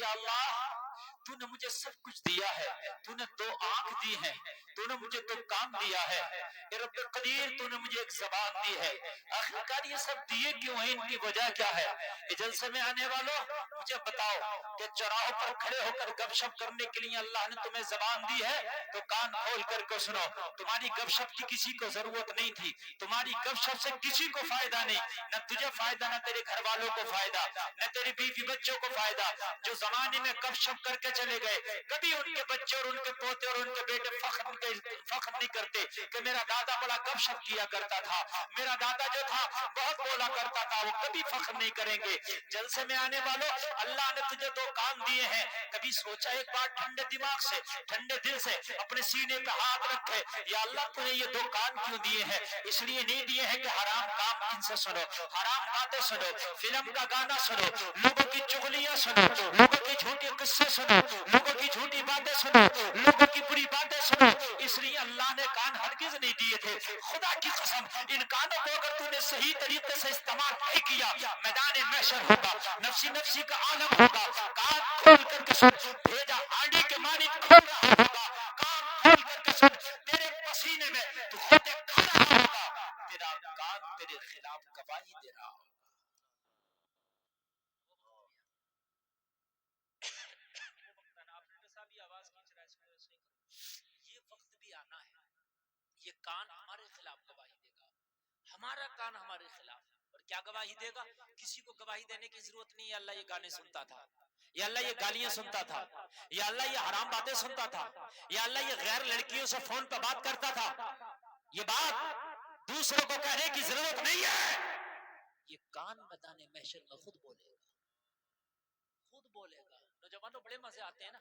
یا اللہ تو نے مجھے سب کچھ دیا ہے، تو نے 2 آنکھ دی ہیں، تو نے مجھے 2 کان دیا ہے، اے رب قدیر تو نے مجھے ایک زبان دی ہے، آخرکار یہ سب دیے کیوں ہیں؟ ان کی وجہ کیا ہے؟ جلسے میں آنے والوں مجھے بتاؤ کہ چوراہوں پر کھڑے ہو کر گپ شپ کرنے کے لیے اللہ نے تمہیں زبان دی ہے تو کان کھول کر کے سنو، تمہاری گپ شپ کی کسی کو ضرورت نہیں تھی، تمہاری گپ شپ سے کسی کو فائدہ نہیں، نہ تجھے فائدہ، نہ تیرے گھر والوں کو فائدہ، نہ تیری بیوی بچوں کو فائدہ۔ جو زمانے میں گپ شپ کر کے چلے گئے، کبھی ان کے بچے اور ان کے پوتے اور ان کے بیٹے فخر نہیں کرتے کہ میرا دادا بڑا گپ شپ کیا کرتا تھا، میرا دادا جو تھا بہت بولا کرتا تھا، وہ کبھی فخر نہیں کریں گے۔ جلسے میں آنے والوں اللہ نے تجھے 2 کان دیے ہیں، کبھی سوچا ایک بار ٹھنڈے دماغ سے ٹھنڈے دل سے اپنے سینے پہ ہاتھ رکھے، یا اللہ تو نے یہ 2 کان کیوں دیے ہیں؟ اس لیے نہیں دیے ہیں کہ حرام کام ان سے سنو، حرام باتیں سنو، فلم کا گانا سنو، لوگوں کی چغلیاں سنو، لوگوں کی جھوٹے قصے سنو، لوگوں کی جھوٹی باتیں سنو، لوگوں کی بری باتیں سنو۔ اس لیے اللہ نے کان ہرگز نہیں دیے تھے۔ خدا کی قسم ان کانوں کو اگر تو نے صحیح طریقے سے استعمال نہیں کیا، میدان محشر ہوگا، نفسی نفسی کا عالم ہوگا، کان کھول کر کے سن، بھیجا آنڈے کے مانند کھول رہا ہوگا، کان کھول کر کے سن، تیرے پسینے میں تو خود کھا رہا ہوگا، تیرا کان تیرے خلاف گواہی دے رہا ہوگا۔ یہ وقت بھی آنا ہے، یہ کان ہمارے خلاف گواہی دے گا، ہمارا کان ہمارے خلاف، اور کیا گواہی دے گا؟ کسی کو گواہی دینے کی ضرورت نہیں ہے۔ اللہ یہ گانے سنتا تھا، یا اللہ یہ گالیاں سنتا تھا، یا اللہ یہ حرام باتیں سنتا تھا، یا اللہ یہ غیر لڑکیوں سے فون پہ بات کرتا تھا، یہ بات دوسروں کو کہنے کی ضرورت نہیں ہے۔ یہ کان میدان محشر میں خود بولے گا، خود بولے گا۔ نوجوانوں بڑے مزے آتے ہیں نا،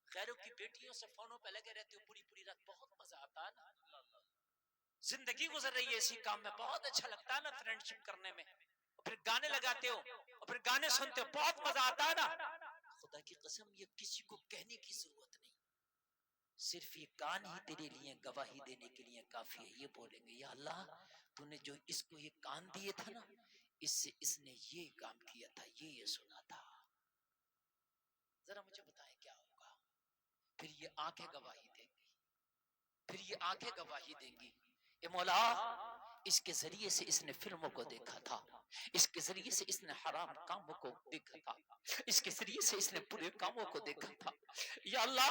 غیروں کی بیٹیوں سے فونوں پہ لگے رہتے ہو پوری پوری رات، بہت مزہ آتا ہے نا۔ زندگی گزر رہی ہے اسی کام میں، بہت اچھا لگتا ہے نا فرینڈ شپ کرنے میں، اور پھر گانے لگاتے ہو اور پھر گانے سنتے ہو، بہت مزہ آتا ہے نا۔ خدا کی قسم یہ کسی کو کہنے کی ضرورت نہیں، صرف یہ کان ہی تیرے لیے گواہی دینے کے لیے کافی ہے۔ یہ بولیں گے یا اللہ تو نے جو اس کو یہ کان دیے تھا نا، اس سے اس نے یہ کام کیا تھا، یہ سنا تھا، ذرا مجھے بتائیں کیا ہوگا؟ پھر یہ آنکھیں گواہی دیں گی، پھر یہ آنکھیں گواہی دیں گی، اے مولا اس کے ذریعے سے اس نے فلموں کو دیکھا تھا، اس کے ذریعے سے اس نے حرام کاموں کو دیکھا تھا، اس کے ذریعے سے اس نے برے کاموں کو دیکھا تھا۔ یا اللہ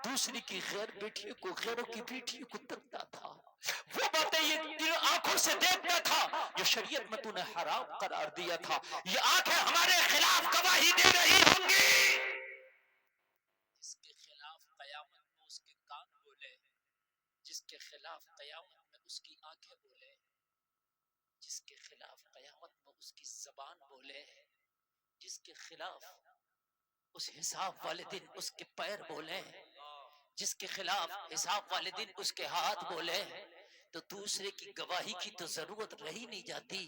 دوسری کی غیر بیٹیوں کو، غیروں کی بیٹیوں کو تکتا تھا، وہ باتیں یہ آنکھوں سے دیکھتا تھا جو شریعت میں تو نے حرام قرار دیا تھا۔ یہ آنکھیں ہمارے خلاف گواہی دے رہی ہوں گی۔ جس کے خلاف قیامت میں اس کے کان بولے، جس کے خلاف قیامت میں اس کی آنکھیں بولے، جس کے خلاف قیامت میں اس کی زبان بولے، جس کے خلاف اس حساب والے دن اس کے پیر بولے، جس کے خلاف حساب والے دن اس کے ہاتھ بولے، تو دوسرے کی گواہی کی تو ضرورت رہی نہیں جاتی،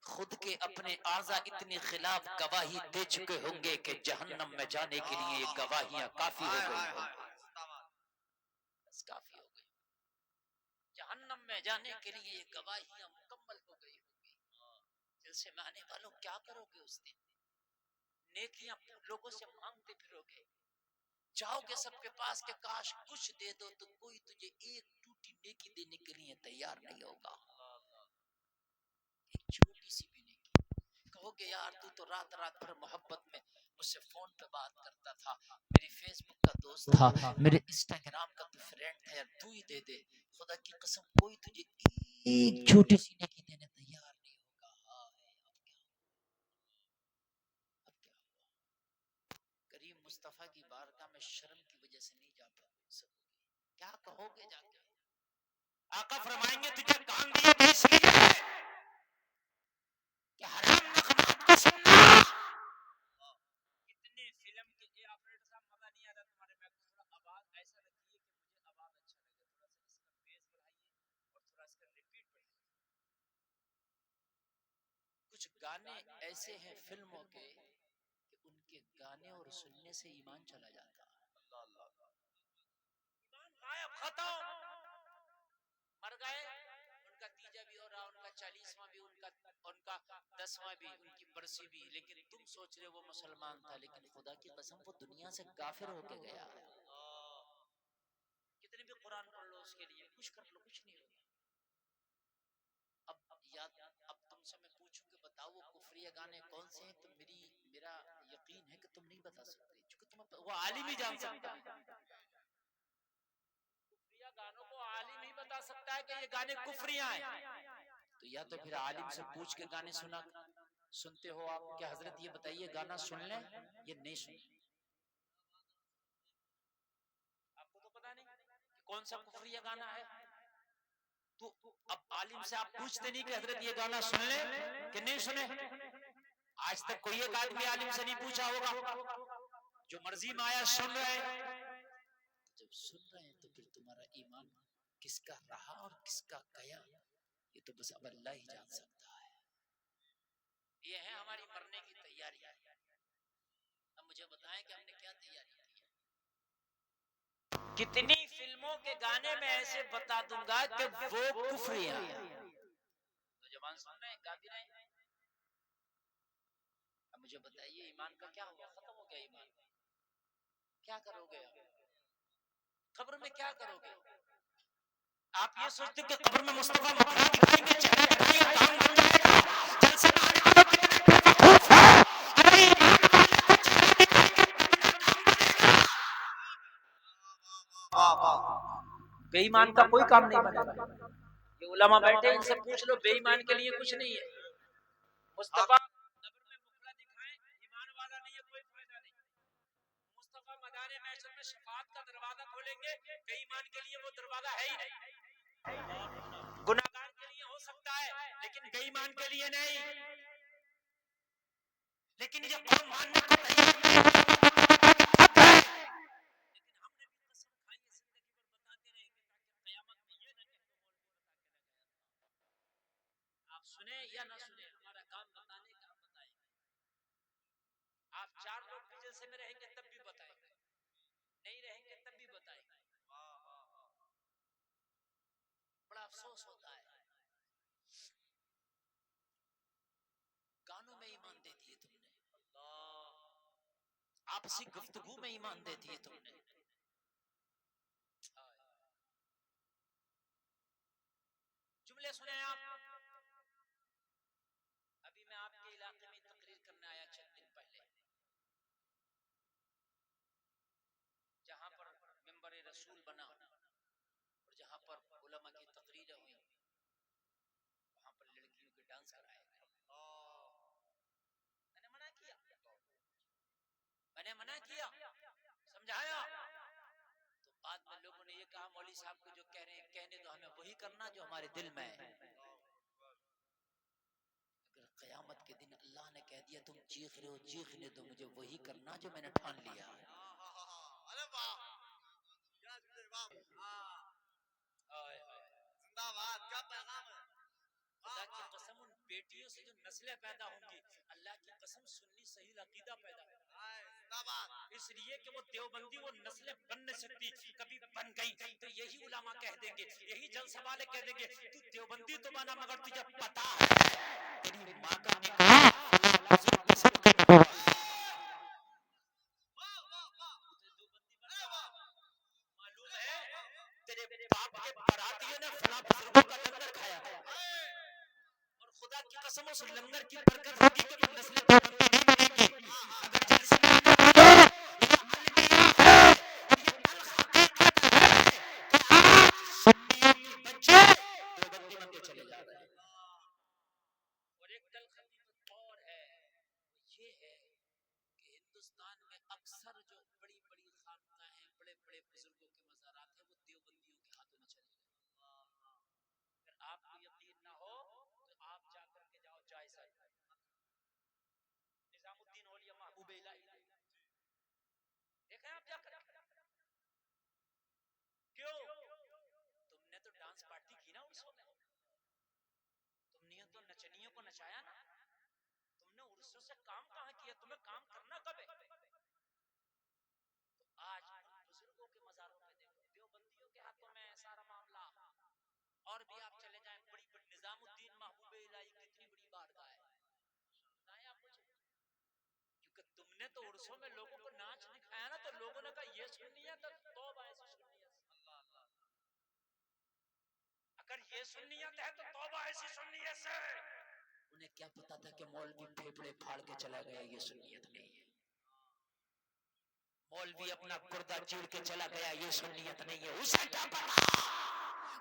خود کے اپنے اعضاء اتنے خلاف گواہی دے چکے ہوں گے کہ جہنم میں جانے کے لیے یہ گواہیاں کافی ہو گئی ہوں گی، بس کافی ہو گئی، جہنم میں جانے کے لیے یہ گواہیاں مکمل ہو گئی ہوں گی۔ جلسے میں آنے والوں کیا کرو گے اس دن؟ نیکیاں لوگوں سے مانگتے پھرو گے، جاؤ گے سب کے پاس کہ کاش کچھ دے دو، تو کوئی تجھے ایک ٹوٹی نیکی دینے کے لیے تیار نہیں ہوگا، ایک چھوٹی سی بھی نیکی۔ کہو گے یار تو رات رات بھر محبت میں مجھ سے فون پہ بات کرتا تھا، میری فیس بک کا دوست تھا، میرے انسٹاگرام کا تو فرینڈ تھا، یار تو ہی دے دے، خدا کی قسم کوئی تجھے ایک چھوٹی سی نیکی دینے تیار نہیں ہوگا۔ اب کیا ہوا؟ کریم مصطفیٰ کی بارگاہ میں شرم کی وجہ سے نہیں جا سکو گے، کیا کہو گے جا کے؟ آقا فرمائیں گے تجھے کان دیے تھے اس لیے کہ حرام نغمات کو سننا۔ کتنے فلم کے اے آپریٹر صاحب مزہ نہیں آتا تمہارے میں، تھوڑا آواز ایسا رکھیے کہ مجھے آواز اچھا لگے، تھوڑا سا اس کا بیس بڑھائیے اور تھوڑا اس کا ریپیٹ بڑھائیے۔ کچھ گانے ایسے ہیں فلموں کے کہ ان کے گانے اور سننے سے ایمان چلا جاتا ہے، ایمان غائب ختم، مر گئے، ان کا تیجا بھی ہو رہا، ان کا 40واں بھی، ان کا 10واں بھی، ان کی برسی بھی، لیکن تم سوچ رہے وہ مسلمان تھا، لیکن خدا کی قسم وہ دنیا سے کافر ہو کے گیا ہے. کتنے بھی قرآن پڑھ لو اس کے لیے، کچھ کر لو، کچھ نہیں ہوگا. اب تم سے میں پوچھوں کہ بتاؤ وہ کفریہ گانے کون سے ہیں، تو میرا یقین ہے کہ تم نہیں بتا سکتے، چونکہ وہ عالم ہی جان سکتا ہے. کفریہ گانوں کو عالم ہی بتا سکتا ہے کہ یہ گانے کفریاں ہیں. تو یا تو پھر عالم سے پوچھ کے گانے سنتے ہو آپ کہ حضرت یہ بتائیے گانا سن لیں یہ نہیں سن. آپ کو تو پتا نہیں کہ کون سا کفریہ گانا ہے، تو اب عالم سے آپ پوچھتے نہیں کہ حضرت یہ گانا سن لیں کہ نہیں سنے. آج تک کوئی ایک آدمی عالم سے نہیں پوچھا ہوگا، جو مرضی میں آیا سن رہے ہیں. جب سن رہے ہیں تو پھر تمہارا ایمان کس کا رہا اور کس کا گیا یہ تو بس اب اللہ ہی جان سکتا ہے. یہ ہے ہماری مرنے کی تیاری. اب مجھے بتائیں کہ ہم نے کیا تیاری کی ہے. کتنی فلموں کے گانے میں ایسے بتا دوں گا کہ وہ کفریاں نوجوان سن رہے ہیں، گا بھی رہے ہیں. اب مجھے بتائیے ایمان کا کیا ہوا، ختم ہو گیا ایمان، کیا کرو گے قبر میں، کیا کرو گے آپ؟ یہ سوچتے کہ قبر میں مصطفیٰ مکھڑا دکھائیں گے، چہرے دکھائیں گے، کام بن جائے گا، جلسے میں آنے والوں کی طرح بیوقوف ہے. ارے ایمان والے کو چہرے دکھائیں گے، کام بنے گا. بے ایمان کا کوئی کام نہیں بنے گا. یہ علماء بیٹھے ان سے پوچھ لو، بے ایمان کے لیے کچھ نہیں ہے. مصطفیٰ قبر میں مکھڑا دکھائیں، ایمان والا نہیں ہے، کوئی فائدہ نہیں. مصطفیٰ میدان محشر میں شفاعت کا دروازہ کھولیں گے، بے ایمان کے لیے وہ دروازہ ہے ہی نہیں. گناہگار کے لیے ہو سکتا ہے لیکن بے ایمان کے لیے نہیں. لیکن یہ قوم ماننے کو تیار نہیں ہے، لیکن ہم نے بھی قسم کھائی ہے زندگی بھر بتاتے رہیں گے تاکہ قیامت میں یہ نہ کہہ دو مولوی بتا کے نہ گیا. آپ سنیں یا نہ سنیں، ہمارا کام بتانے کا، ہم بتائیں گے. آپ 4 لوگ بھی جلسے میں رہیں گے تب بھی بتائیں گے، نہیں رہیں گے تب بھی بتائیں گے. بڑا افسوس ہوتا ہے. گانوں میں ایمان دے دیے تم نے، آپسی گفتگو میں ایمان دے دیے تم نے. جملے سنیں آپ. ابھی میں آپ کے علاقے میں تقریر کرنے آیا چند دن پہلے، جہاں پر منبر رسول بنا اور جہاں پر علماء کی تقریریں ہوئی، وہاں پر لڑکیوں کے ڈانس کرائے گئے. میں نے منع کیا، سمجھایا. تو بعد میں لوگوں نے یہ کہا مولوی صاحب کو جو کہہ رہے ہیں کہنے دو، ہمیں وہی کرنا جو ہمارے دل میں ہے. اگر قیامت کے دن اللہ نے کہہ دیا تم چیخ رہے ہو چیخنے دو، مجھے وہی کرنا جو میں نے ٹھان لیا. زندہ باد، کیا پیغام ہے. خدا کی قسم ان بیٹیوں سے جو نسلیں پیدا ہوں گی، اللہ کی قسم سنی صحیح عقیدہ پیدا ہوگا. اس لیے کہ وہ دیوبندی وہ نسلیں بن نہیں سکتی، کبھی بن گئی تو یہی علماء کہہ دیں گے، یہی جلسہ والے کہہ دیں گے تو دیوبندی تو بنا مگر تجھے پتا ہے تیری ماں کا نکاح فلاں کے ساتھ کرنا ہوا. معلوم ہے تیرے باپ کے براتیوں نے فلاں بزرگوں کا لنگر کھایا، اور خدا کی قسم اس لنگر کی برکت ہوگی کہ وہ نسل دیوبندی نہیں بنے گی. اگر جلسے میں آنے والے یہ المیہ ہے، یہ الحقیقت ہے کہ آج سنیوں کے بچے دیوبندی بن کے چلے جا رہے ہیں. اور ایک دل حقیقت اور ہے، وہ یہ ہے کہ ہندوستان میں اکثر جو بڑی بڑی خانقاہیں، بڑے بڑے بزرگوں کے مزارات ہیں، وہ دیوبندیوں کے ہاتھوں میں چلے گئے. اگر آپ کو یقین نہ ہو تو آپ جا کر کے جاؤ جائزہ. نظام الدین اولیاء محبوب الہی دیکھیں آپ جا کر. کیوں؟ تم نے تو ڈانس پارٹی کی نا عرسوں میں، تم نے تو نچنیوں کو نچایا نا، تم نے عرسوں سے کام کہاں کیا؟ تمہیں کام کرنا کب ہے؟ تو آج ان بزرگوں کے مزاروں پہ دیکھو، دیوبندیوں کے ہاتھوں میں سارا معاملہ. اور بھی آپ چلے جائیں بڑی بڑی نے تو عرصوں میں لوگوں کو ناچ دکھایا نا، تو لوگوں نے کہا یہ سنیت ہے، توبہ ایسی سنیت، اگر یہ سنیت ہے تو توبہ ایسی سنیت سے۔ انہیں کیا پتا تھا کہ مولوی پھیپڑے پھاڑ کے چلا گیا، یہ سنیت نہیں ہے۔ مولوی اپنا گردہ چیر کے چلا گیا، یہ سنیت نہیں ہے۔ اسے کیا پتا،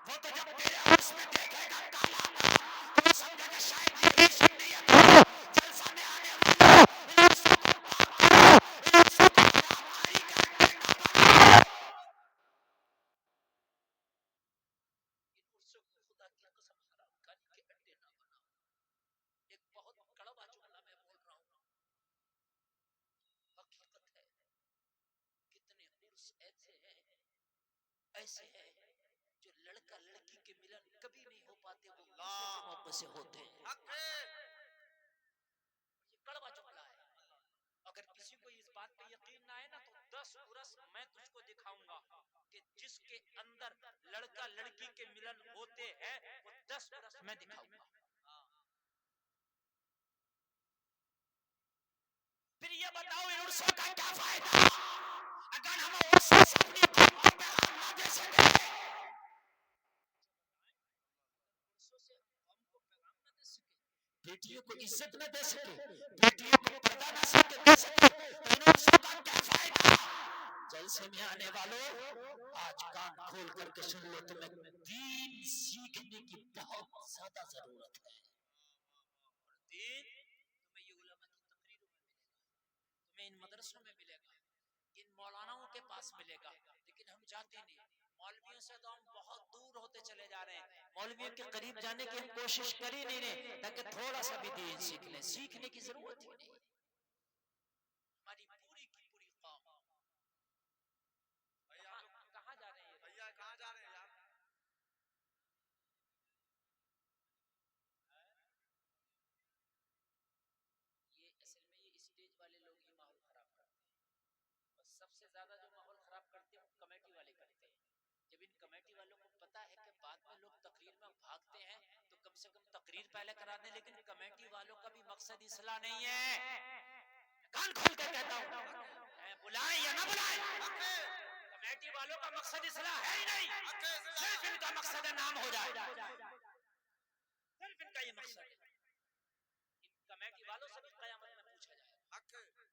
وہ تو جب تیرے عرص میں دیکھے گا کالا تو وہ سمجھے گا شاید یہی سنیت ہے۔ جلسہ میں آنے والا ان عرصوں کو پاک کرو، ان عرصوں کو حرام کاری کا اڈے نہ بناؤ، ان عرصوں کو خدا کی قسم حرام کاری کے اڈے نہ بناؤ۔ ایک بہت کڑوا جملہ میں بول رہا ہوں، حقیقت ہے کتنے عرص ایسے ہیں جو لڑکا لڑکی کے ملن کبھی نہیں ہو پاتے، وہ عرصوں کے موقع سے ہوتے ہیں۔ یہ کڑوا جملہ ہے، اگر کسی کو اس بات پہ یقین نہ ہے نا تو 10 عرص میں تجھ کو دکھاؤں گا کہ جس کے اندر لڑکا لڑکی کے ملن ہوتے ہیں، وہ 10 عرص میں دکھاؤں گا۔ پھر یہ بتاؤ ان عرصوں کا کیا فائدہ اگر ہم عرصوں سے اپنی قوم کو پیغام نہ دے سکے، عرصوں سے قوم کو پیغام نہ دے سکے، بیٹیوں کو عزت نہ دے سکے، بیٹیوں کو پردہ نہ دے سکے، تو ان عرصوں کا کیا فائدہ؟ جلسے میں آنے والوں آج کان کھول کر کے سن لو، تمہیں دین سیکھنے کی بہت زیادہ ضرورت ہے۔ دین تمہیں یہ علماء کی تقریروں میں ملے گا، تمہیں ان مدرسوں میں ملے گا، ان مولاناؤں کے پاس ملے گا، لیکن ہم جاتے نہیں۔ مولویوں سے تو ہم بہت دور ہوتے چلے جا رہے ہیں، مولویوں کے قریب جانے کی ہم کوشش کر ہی نہیں رہے تاکہ تھوڑا سا بھی دین سیکھ لیں۔ سیکھنے کی ضرورت ہی نہیں، ہماری پوری کی پوری قوم کہاں جا رہے ہیں؟ بھیا کہاں جا رہے ہیں یار؟ یہ اصل میں یہ اسٹیج والے لوگ ہی ماحول خراب کرتے ہیں، اور سب سے زیادہ جو ماحول خراب کرتے ہیں وہ کمیٹی والے کرتے ہیں۔ جب ان کمیٹی والوں کو پتا ہے کہ بعد میں لوگ تقریر میں بھاگتے ہیں تو کم سے کم تقریر پہلے کرا دیں، لیکن کمیٹی والوں کا بھی مقصد اصلاح نہیں ہے۔ کان کھول کر کہتا ہوں، بلائیں یا نہ بلائیں، کمیٹی والوں کا مقصد اصلاح ہے ہی نہیں، صرف ان کا مقصد ہے نام ہو جائے، صرف ان کا یہ مقصد ہے۔ ان کمیٹی والوں سے بھی قیامت میں پوچھا جائے گا۔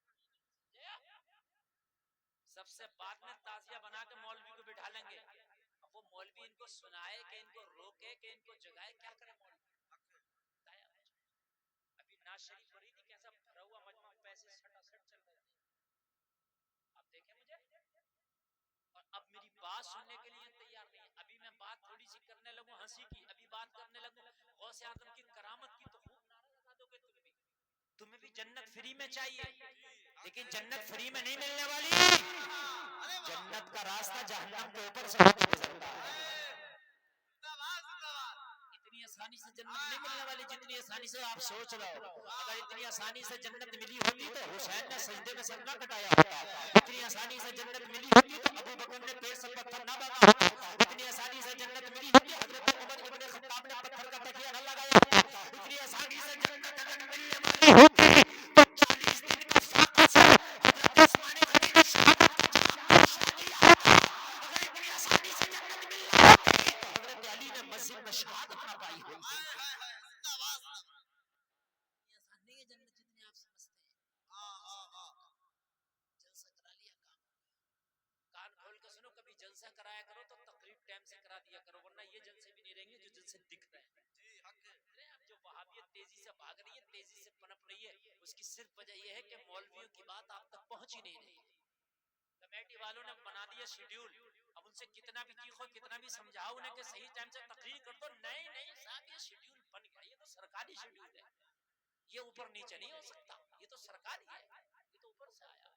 سب سے بعد میں تازیہ بنا کے مولوی کو بٹھا لیں گے، اب وہ مولوی ان کو سنائے کہ ان کو روکے کہ ان کو جگائے، کیا کرے مولوی؟ ابھی ناز شریف فریدی کیسا بھرا ہوا مجمع پیسے سٹا سٹ چل رہے تھے، اب دیکھیں مجھے، اور اب میری بات سننے کے لیے تیار نہیں ہے۔ ابھی میں بات تھوڑی سی کرنے لگوں ہنسی کی، ابھی بات کرنے لگوں غوث اعظم کی کرامت کی، تو خوب نعرہ لگا دو گے تمہیں بھی جنت فری میں چاہیے، لیکن جنت فری میں نہیں ملنے والی، جنت کا راستہ جہنم کے اوپر سے ہو کے گزرتا ہے۔ اتنی آسانی سے جنت نہیں ملنے والی جتنی آسانی سے آپ سوچ رہے ہو۔ اگر اتنی آسانی سے جنت ملی ہوتی تو حسین نے سجدے میں سر نہ کٹایا ہوتا، اتنی آسانی سے جنت ملی ہوتی تو ابو بکر نے پیٹ سے پتھر نہ بھاگا ہوتا، اتنی آسانی سے جنت ملی ہوتی حضرت عمر ابن خطاب نے پتھر کا تکیہ نہ لگایا ہوتا، اتنی آسانی سے جنت اگر ملنے والی ہوتی تو 40 دن کا فاقہ سے حضرت عثمان غنی نے شہادت کا جام نوش نہ کیا ہوتا، اگر اتنی آسانی سے جنت ملنے ہوتی تو حضرت علی نے مسجد میں شہادت نہ پائی ہوتی۔ آسان نہیں ہے جنت جتنی آپ سمجھتے ہیں، جلسہ کرا لیا کام ہو گیا۔ کان کھول کے سنو، کبھی جلسہ کرایا کرو تو تقریر ٹائم سے کرا دیا کرو، ورنہ یہ جلسے بھی نہیں رہیں گے جو جلسے دکھ رہے ہیں۔ اب جو وہابیت تیزی سے بھاگ رہی ہے، تیزی سے پنپ رہی ہے، اس کی صرف وجہ یہ ہے کہ مولویوں کی بات آپ تک پہنچ ہی نہیں رہی۔ کمیٹی والوں نے بنا دیا شیڈیول، اب ان سے کتنا بھی چیخو کتنا بھی سمجھاؤ انہیں کہ صحیح ٹائم سے تقریر کر دو، نہیں نہیں صاحب یہ شیڈیول بن گیا، یہ تو سرکاری شیڈیول ہے، یہ اوپر نیچے نہیں ہو سکتا، یہ تو سرکاری ہے، یہ تو اوپر سے آیا۔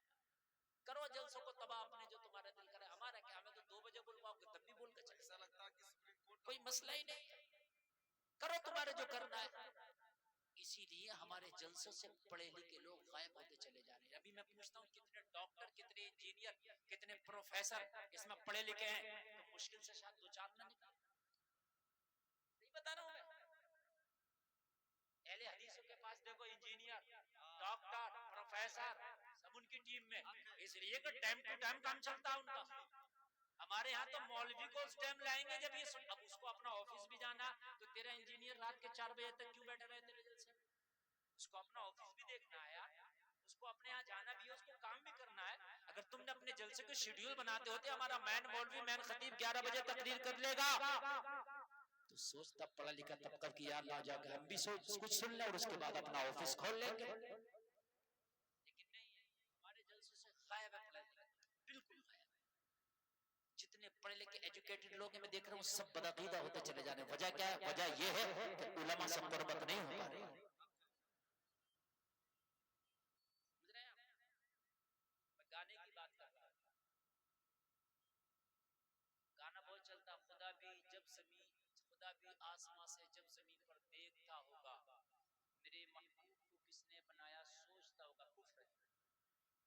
کرو جلسوں کو تباہ اپنے جو تمہارا دل کرے، ہمارا کیا، ہمیں تو 2 بجے بلواؤ گے تب بھی بول کے چلے، کوئی مسئلہ ہی نہیں ہے، کرو تمہارے جو کرنا ہے۔ اسی لیے ہمارے جلسوں سے پڑھے لکھے لوگ غائب ہوتے چلے جا رہے ہیں۔ ابھی میں پوچھتا ہوں کتنے ڈاکٹر، کتنے انجینئر، کتنے پروفیسر اس میں پڑھے لکھے ہیں، تو مشکل سے شاید 2-4 نہ نکلے، نہیں بتا رہا ہوں میں۔ اہل حدیثوں کے پاس دیکھو انجینئر، ڈاکٹر، پروفیسر، سب ان میں، اس لیے کہ ٹائم ٹو ٹائم کام چلتا ہے ان کا. ہمارے یہاں تو مولوی کو اس ٹائم لائیں گے جب یہ اب اس کو اپنا آفس بھی جانا، تو تیرا انجینئر رات کے 4 بجے تک کیوں بیٹھا رہے تیرے جلسے؟ اس کو اپنا آفس بھی دیکھنا ہے یار، اس کو اپنے یہاں جانا بھی ہے، اس کو کام بھی کرنا ہے. اگر تم نے اپنے جلسے کو شیڈیول بناتے ہوتے ہمارا مین مولوی مین خطیب 11 بجے تقریر کر لے گا، تو سوچتا پڑھا لکھا طبقہ کی یار نہ جا کے ہم بھی سوچ کچھ سن لیں اور اس کے بعد اپنا آفس کھول لیں گے. لیکن نہیں ہے، ہمارے جلسے سے غائب ہے پڑھا لکھا، بالکل غائب. جتنے پڑھے لکھے ایجوکیٹڈ لوگ ہیں میں دیکھ رہا ہوں سب بدعقیدہ ہوتے چلے جانے. وجہ کیا ہے؟ وجہ یہ ہے کہ علماء سے قربت نہیں ہو پا رہی. میں گانے کی بات کر رہا ہوں، گانا بہت چلتا. خدا بھی جب زمین، خدا بھی آسمان سے جب زمین پر دیکھتا ہوگا میرے محبوب کو کس نے بنایا سوچتا ہوگا. کفر ہے،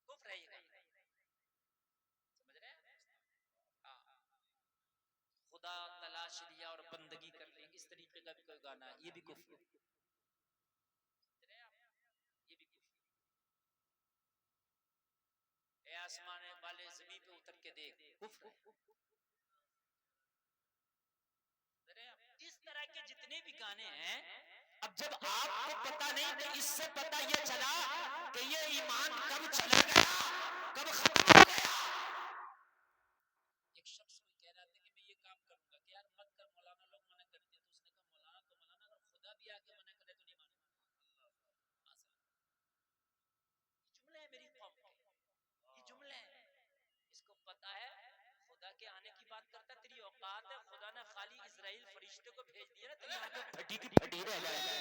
کفر ہے یہ گانا. سمجھ رہے ہیں؟ ہاں، خدا تلاش لیا اور بندگی کر لی، اس طریقے کا بھی کوئی گانا ہے، یہ بھی کفر ہے. سمجھ رہے ہیں آپ؟ یہ بھی کفر. اے آسمان والے زمین پہ اتر کے دیکھ، کفر ہے. اس طرح کے جتنے بھی گانے ہیں، اب جب آپ کو پتا نہیں تو اس سے پتا یہ چلا کہ یہ ایمان کب چلا گیا، کب ختم ہو گیا. ایک شخص کو کہہ رہا تھا کہ میں یہ کام کروں گا، کہ یار مت کر، مولانا لوگ منع کرتے ہیں. تو اس نے کہا مولانا تو مولانا، اگر خدا بھی آ کے منع کرے تو نہیں مانوں. یہ جملے ہیں میری قوم کے، یہ جملے ہیں. اس کو پتا ہے خدا کے آنے کی بات کرتا ہے، تیری اوقات ہے. خدا نے خالی اسرائیل فرشتے کو بھیج دیا نا، تیری آنکھیں پھٹی کی پھٹی رہ جائیں گی.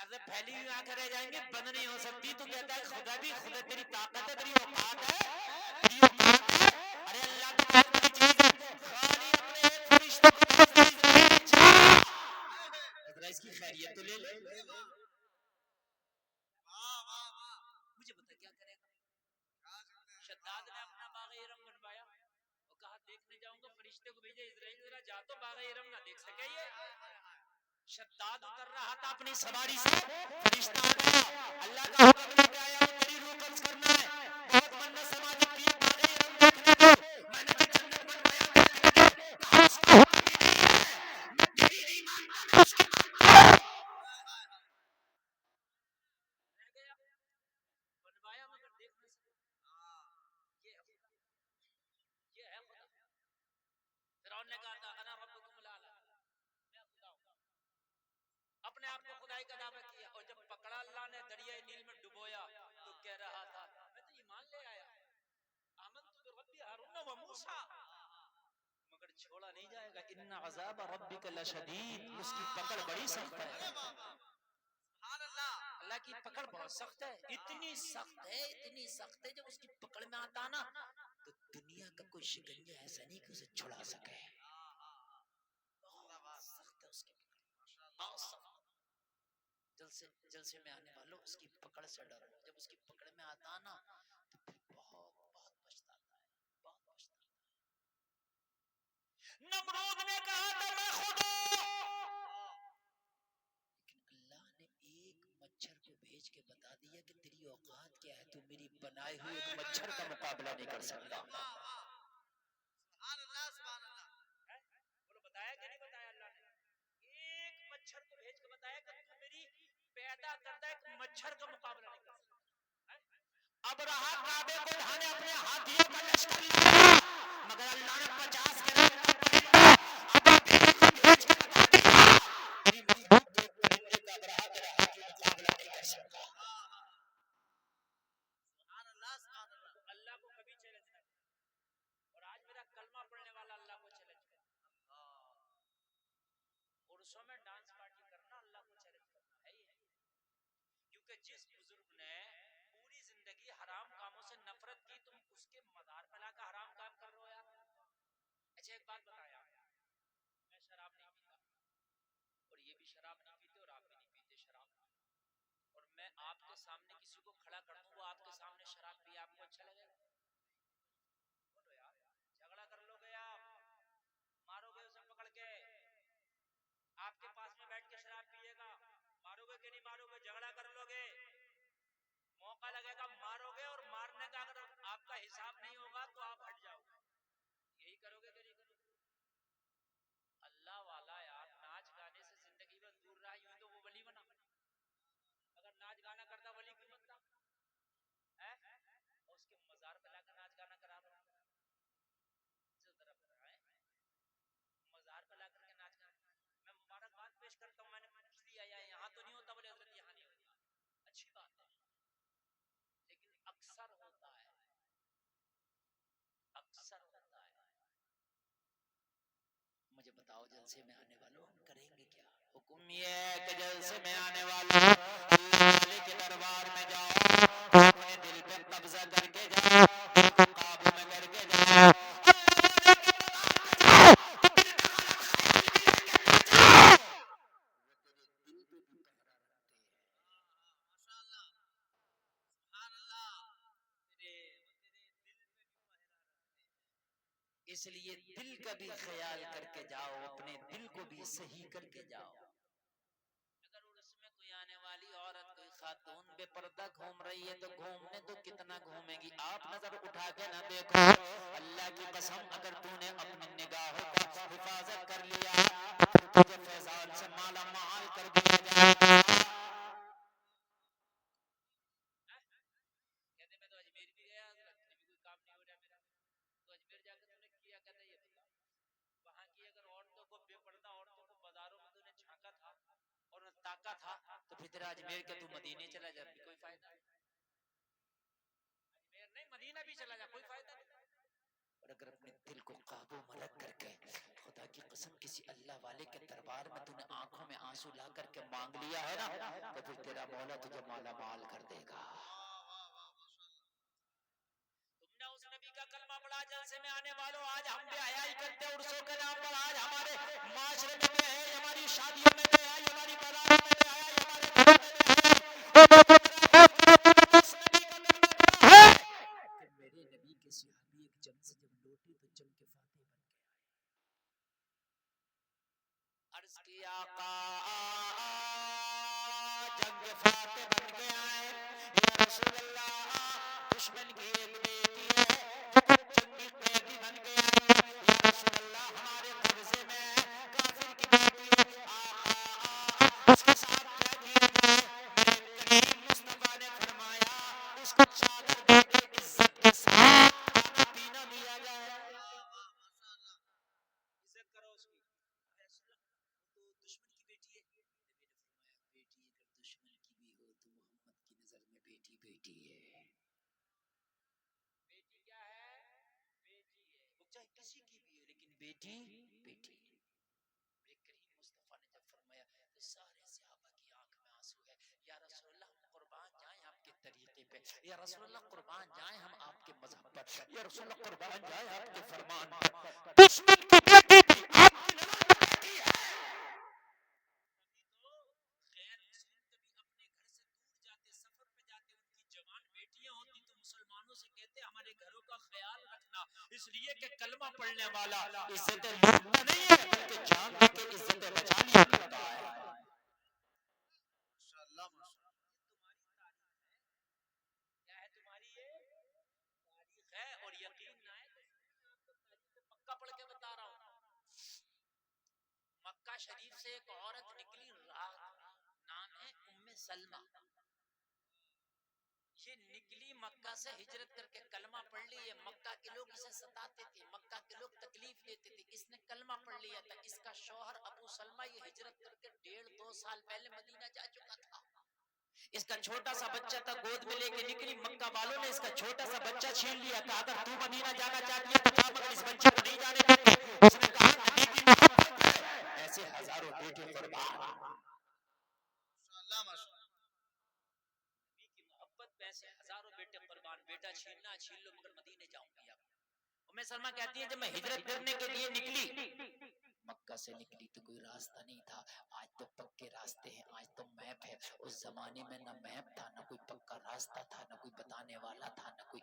ایسے پھیلی ہوئی آنکھیں رہ جائیں گی، بند نہیں ہو سکتی. تو کہتا ہے خدا بھی، خدا تیری طاقت ہے، تیری اوقات ہے، تیری اوقات ہے. ارے اللہ کی بہت بڑی چیز ہے، خالی اپنے ایک فرشتے کو بھیج دی اسرائیل جا ذرا اس کی خیریت تو لے لے. مجھے بتا کیا کرے گا. شداد نے اپنا باغ ارم بنوایا، وہ کہا دیکھنے جاؤں گا، فرشتے کو بھیجے اسرائیل ذرا جا تو باغ ارم نہ دیکھ سکے. یہ شداد اتر رہا تھا اپنی سواری سے، فرشتہ آ گیا، اللہ کا حکم لے کے آیا ہوں تیری روح قبض کرنا ہے. بہت منت سماجت کی باغ ارم دیکھنے کو، میں نے جو جنت بنوایا دیکھنے کو، کہا اس کا حکم ہی نہیں ہے، میں تیری نہیں مانتا، میں اس کا مانتا ہوں. رہ گیا، بنوایا مگر دیکھ نہ سکا. یہ ہے خدا، یہ ہے خدا. فرعون نے کہا تھا انا ربکم الاعلی، میں خدا ہوں. اپنے آپ کو خدائی کا دعویٰ کیا، اور جب پکڑا اللہ نے دریائے نیل میں ڈبویا تو کہہ رہا تھا میں تو ایمان لے آیا، آمنت بربی ہارون و موسیٰ. مگر چھوڑا نہیں جائے گا. ان عذاب ربک لشدید، اس کی پکڑ بڑی سخت ہے. اللہ کی پکڑ بہت سخت ہے، اتنی سخت ہے، اتنی سخت ہے جب اس کی پکڑ میں آتا نا تو دنیا کا کوئی شکنجہ ایسا نہیں کہ اسے چھڑا سکے. بہت سخت ہے اس کی پکڑ، بہت سخت. جلسے میں آنے والوں اس کی پکڑ سے ڈرو. جب اس کی پکڑ میں آتا نا تو پھر بہت بہت پچھتاتا ہے، بہت پچھتاتا ہے. نمرود نے کہا تھا میں خود ہوں، لیکن اللہ نے ایک مچھر کو بھیج کے بتا دیا کہ تیری اوقات کیا ہے، تو میری بنائے ہوئے ایک مچھر کا مقابلہ نہیں کر سکتا. بولو بتایا کہ نہیں بتایا اللہ نے؟ ایک مچھر کو بھیج کے بتایا کہ تو میری پیدا کردہ ایک مچھر کا مقابلہ نہیں کر سکتا. اب رہا کعبے کو ڈھانے اپنے ہاتھیوں کا لشکر لایا، مگر اللہ نے 50 کے رنگ کا پرندہ ابابیل کو بھیج کے بتا دیا میری محبوب کے پرندے کا اب رہا تیرا ہاتھی مقابلہ نہیں کر سکتا. اللہ کو کبھی چیلنج نہ کرنا. اور آج میرا کلمہ پڑھنے والا اللہ کو چیلنج کرنا، عرصوں میں ڈانس پارٹی کرنا اللہ کو چیلنج کرنا ہے. یہ کیونکہ جس بزرگ نے پوری زندگی حرام کاموں سے نفرت کی، تم اس کے مزار پہ لا کر حرام کام کر رہے ہو یار. اچھا ایک بات بتایا، میں شراب نہیں پیتا، اور یہ بھی شراب نہیں پیتے، اور آپ بھی نہیں پیتے شراب، اور میں آپ کے سامنے کسی کو کھڑا کر دوں وہ آپ کے سامنے شراب پیے، آپ کو اچھا لگے گا؟ بولو یار. جھگڑا کر لو گے آپ، مارو گے اسے پکڑ کے، آپ کے پاس میں بیٹھ کے شراب پیے گا، مارو گے کہ نہیں مارو گے؟ جھگڑا کر لو گے. موقع لگے گا مارو گے، اور مارنے کا اگر آپ کا حساب نہیں ہوگا تو آپ ہٹ جاؤ گے. یہی کرو گے کہ نہیں کرو گے؟ اللہ والا یار ناچ گانے سے زندگی میں دور رہا، یوں تو وہ ولی بنا. اگر ناچ گانا کرتا ولی کیوں بنتا ہے؟ اور اس کے مزار پہ لا کر ناچ گانا کرا رہا ہے. مزار پہ لا کر کے ناچ گانا. میں مبارکباد پیش کرتا ہوں، میں نے پوچھ لیا یہاں تو نہیں ہوتا، بولے حضرت یہاں نہیں ہوتا. اچھی بات ہے، لیکن اکثر ہوتا ہے، اکثر ہوتا ہے. مجھے بتاؤ جلسے میں آنے والوں ہم کریں گے کیا؟ حکم یہ ہے کہ جلسے میں آنے والوں اللہ والے کے دربار میں جاؤ، اپنے دل پہ قبضہ کر کے جاؤ، دل کو قابو میں کر کے جاؤ. اس لیے دل کا بھی خیال کر کے جاؤ، اپنے دل کو بھی صحیح کر کے جاؤ. اگر اس میں کوئی آنے والی عورت، کوئی خاتون بے پردہ گھوم رہی ہے تو گھومنے تو کتنا گھومے گی، آپ نظر اٹھا کے نہ دیکھو. اللہ کی قسم اگر تو نے اپنی نگاہوں کا حفاظت کر لیا تو تجھے فیضان سے مالا مال کر دیا جائے گا. کہتے میں تو اجمیر بھی گیا، ابھی کوئی کام نہیں ہو رہا میرا. تو اجمیر جا کے تو نے کیا کہتا یہ بتا، وہاں کی اگر عورتوں کو، بے پردہ عورتوں کو بازاروں میں تو نے جھانکا تھا اور تاکا تھا، تو پھر تیرا اجمیر کے تو مدینے چلا جا، کوئی فائدہ نہیں. اجمیر نہیں مدینہ بھی چلا جا، کوئی فائدہ نہیں. اور اگر اپنے دل کو قابو میں رکھ کر کے خدا کی قسم کسی اللہ والے کے دربار میں تو نے آنکھوں میں آنسو لا کر کے مانگ لیا ہے نا، تو پھر تیرا مولا تجھے مالا مال کر دے گا. تم نے اس نبی کا کلمہ پڑھا. جلسے میں آنے والوں آج ہم بے حیائی کرتے ہیں عرسوں کے نام پر، آج ہمارے معاشرے میں بے حیائی، ہماری شادیوں میں بے حیائی، ہماری بازاروں میں بے حیائی، ہمارے گھروں میں بے حیائی. اس نبی کا کلمہ پڑھا ہے کہ میرے نبی کے صحابی ایک جنگ سے جب لوٹے تو جنگ کے فاتح بن کے آئے. عرض کی آقا جنگ فاتح بن کے آئے. یا رسول اللہ دشمن کی ایک بیٹی ہے جو جنگی قیدی بن کے آئی. یا رسول اللہ ہمارے قبضے میں ہے، کافر کی بیٹی ہے. آقا اس کے ساتھ کیا کیا جائے؟ میرے کریم مصطفیٰ نے فرمایا اس کو چادر دے کے عزت کے ساتھ کھانا پینا دیا جائے. عزت کرو اس کی. تو دشمن کی بیٹی ہے. نبی نے فرمایا بیٹی اگر دشمن کی بھی ہو تو محمد کی نظر میں بیٹی بیٹی ہے. بیٹی کیا ہے؟ بیٹی ہے. وہ چاہے کسی کی بھی ہو لیکن بیٹی بیٹی ہے. میرے کریم مصطفیٰ نے جب فرمایا تو سارے صحابہ کی آنکھ میں آنسو ہے. یا رسول اللہ ہم قربان جائیں آپ کے طریقے پہ، یا رسول اللہ قربان جائیں ہم آپ کے مذہب پر، یا رسول اللہ قربان جائیں آپ کے فرمان پر. دشمن کی بیٹی بھی آپ کی نظر میں بیٹی ہے. غیر مسلم کبھی اپنے گھر سے دور جاتے، سفر پہ جاتے، ان کی جوان بیٹیاں ہوتی تو مسلمانوں سے کہتے ہمارے گھروں کا خیال رکھنا، اس لیے کہ کلمہ پڑھنے والا عزت لوٹتا نہیں ہے بلکہ جان دے کے عزت بچا لیا کرتا ہے. ماشاءاللہ ماشاءاللہ. تمہاری تاریخ ہے، کیا ہے تمہاری یہ تاریخ ہے. اور یقین نہ ہے تو میں آپ کو تاریخ مکہ پڑھ کے بتا رہا ہوں. مکہ شریف سے ایک عورت نکلی، رات، نام ہے ام سلمہ. یہ نکلی مکہ سے ہجرت کر کے کلمہ پڑھ لی. یہ مکہ کے لوگ اسے ستاتے تھے، مکہ کے لوگ تکلیف دیتے تھے، اس نے کلمہ پڑھ لیا تھا. اس کا شوہر ابو سلمہ یہ ہجرت کر کے 1.5-2 سال پہلے مدینہ جا چکا تھا. اس کا چھوٹا سا بچہ تھا، گود میں لے کے نکلی. مکہ والوں نے اس کا چھوٹا سا بچہ چھین لیا تھا. اگر تو مدینہ جانا چاہتی ہے تو جا، مگر اس بچے کو نہیں جانے دیں گے. اس نے کہا نبی کی محبت ہے، ایسے ہزاروں بیٹے قربان. نبی کی محبت میں ایسے ہزاروں بیٹے قربان. بیٹا چھیننا چھین لو مگر مدینے جاؤں گی. ام سلمہ کہتی ہے جب میں ہجرت کرنے کے لیے نکلی، مکہ سے نکلی تو کوئی راستہ نہیں تھا. آج تو پکے راستے ہیں، آج تو میپ ہے. اس زمانے میں نہ میپ تھا، نہ کوئی پکا راستہ تھا، نہ کوئی بتانے والا تھا، نہ کوئی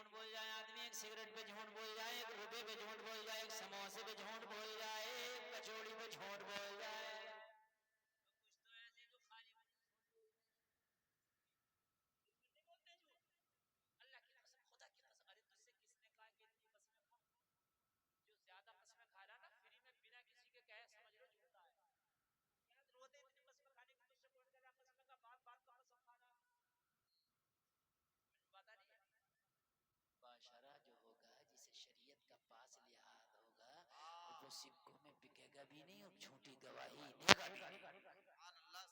جھوٹ بول جائے آدمی، ایک سگریٹ پہ جھوٹ بول جائے، ایک روپے پہ جھوٹ بول جائے، ایک سموسے پہ جھوٹ بول جائے، ایک کچوڑی پہ جھوٹ بول جائے، کچھ تو ایسے جو خالی نہیں بولتے جھوٹ. اللہ کی قسم، خدا کی قسم، ارے تجھ سے کس نے کہا کہ اتنی قسمیں کھا؟ جو زیادہ قسمیں کھا رہا نا فری میں بنا کسی کے کہے سمجھ لو جھوٹا ہے. کیا ضرورت ہے اتنی قسمیں کھانے کی؟ تجھ سے کون کہہ رہا قسمیں کا؟ بات بات کا قسم کھا رہا. پتا نہیں ہے معاشرہ جو ہوگا جسے شریعت کا پاس لحاظ ہوگا وہ سکوں میں بکے گا بھی نہیں اور جھوٹی گواہی دے گا بھی نہیں. سبحان اللہ.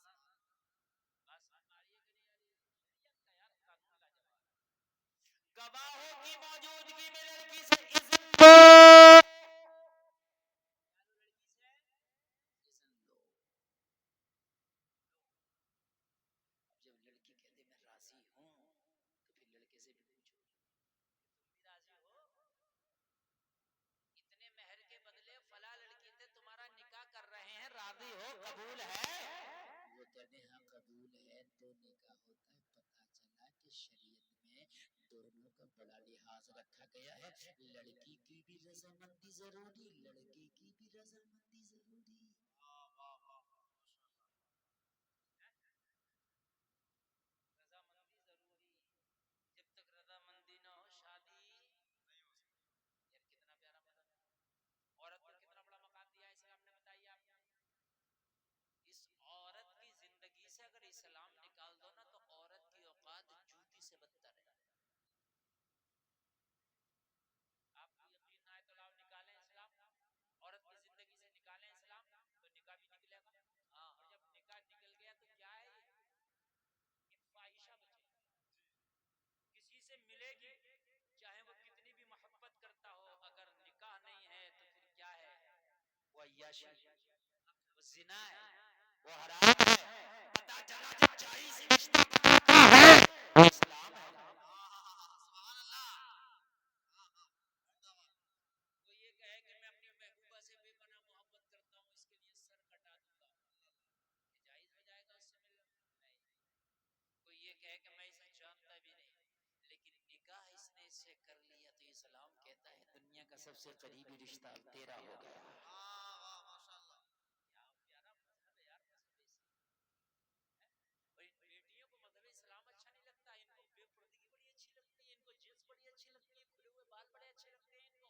بس ہماری ہے کہ نہیں یار، شریعت کا یار قانون لاجواب. گواہوں کی موجودگی میں لڑکی سے اذن لو. لڑکی سے اذن لو. اب جب لڑکی کہتے میں راضی ہوں تو پھر لڑکے سے بھی پوچھو تم بھی راضی ہو؟ اتنے مہر کے بدلے فلاں لڑکی سے تمہارا نکاح کر رہے ہیں، راضی ہو؟ قبول ہے؟ وہ کہتے ہیں قبول ہے. تو نکاح ہوتا ہے. پتہ چلا کہ شریعت میں دونوں کا بڑا لحاظ رکھا گیا ہے. لڑکی کی بھی رضامندی ضروری، لڑکے کی بھی رضامندی ضروری. رضامندی ضروری. جب تک رضامندی نہ ہو شادی نہیں ہو سکتی. یار کتنا پیارا مطلب. عورت کو کتنا بڑا مقام دیا ہے اسلام نے، بتائیے آپ. اس عورت کی زندگی سے اگر اسلام نکال دو نا تو عورت کی اوقات جوتی سے بدتر ہے. آپ کو یقین نہ ہے تو لاؤ نکالیں اسلام، عورت کی زندگی سے نکالیں اسلام تو نکاح بھی نکلے گا. ہاں، اور جب نکاح نکل گیا تو کیا ہے یہ فاحشہ بچے. کسی سے ملے گی چاہے وہ کتنی بھی محبت کرتا ہو، اگر نکاح نہیں ہے تو پھر کیا ہے؟ وہ عیاشی، وہ زنا ہے، وہ حرام ہے. پتہ چلا جب 40 رشتہ بناتا ہے اسلام ہے. سبحان اللہ. وہ یہ کہے کہ میں اپنی محبوبہ سے بے پناہ محبت کرتا ہوں، اس کے لیے سر کٹا دوں گا، یہ جائز ہو جائے گا اس سے ملنا؟ نہیں. کوئی یہ کہے کہ میں اسے جانتا بھی نہیں لیکن نکاح اس نے اس سے کر لیا تو اسلام کہتا ہے دنیا کا سب سے قریبی رشتہ تیرا ہو گیا. واہ ماشاءاللہ. کیا پیارا مذہب ہے یار، مذہب اسلام. اور ان بیٹیوں کو مذہب اسلام اچھا نہیں لگتا، ان کو بے پردگی بڑی اچھی لگتی ہے، ان کو جنس بڑی اچھی لگتی ہے، کھلے ہوئے بال بڑے اچھے لگتے ہیں ان کو،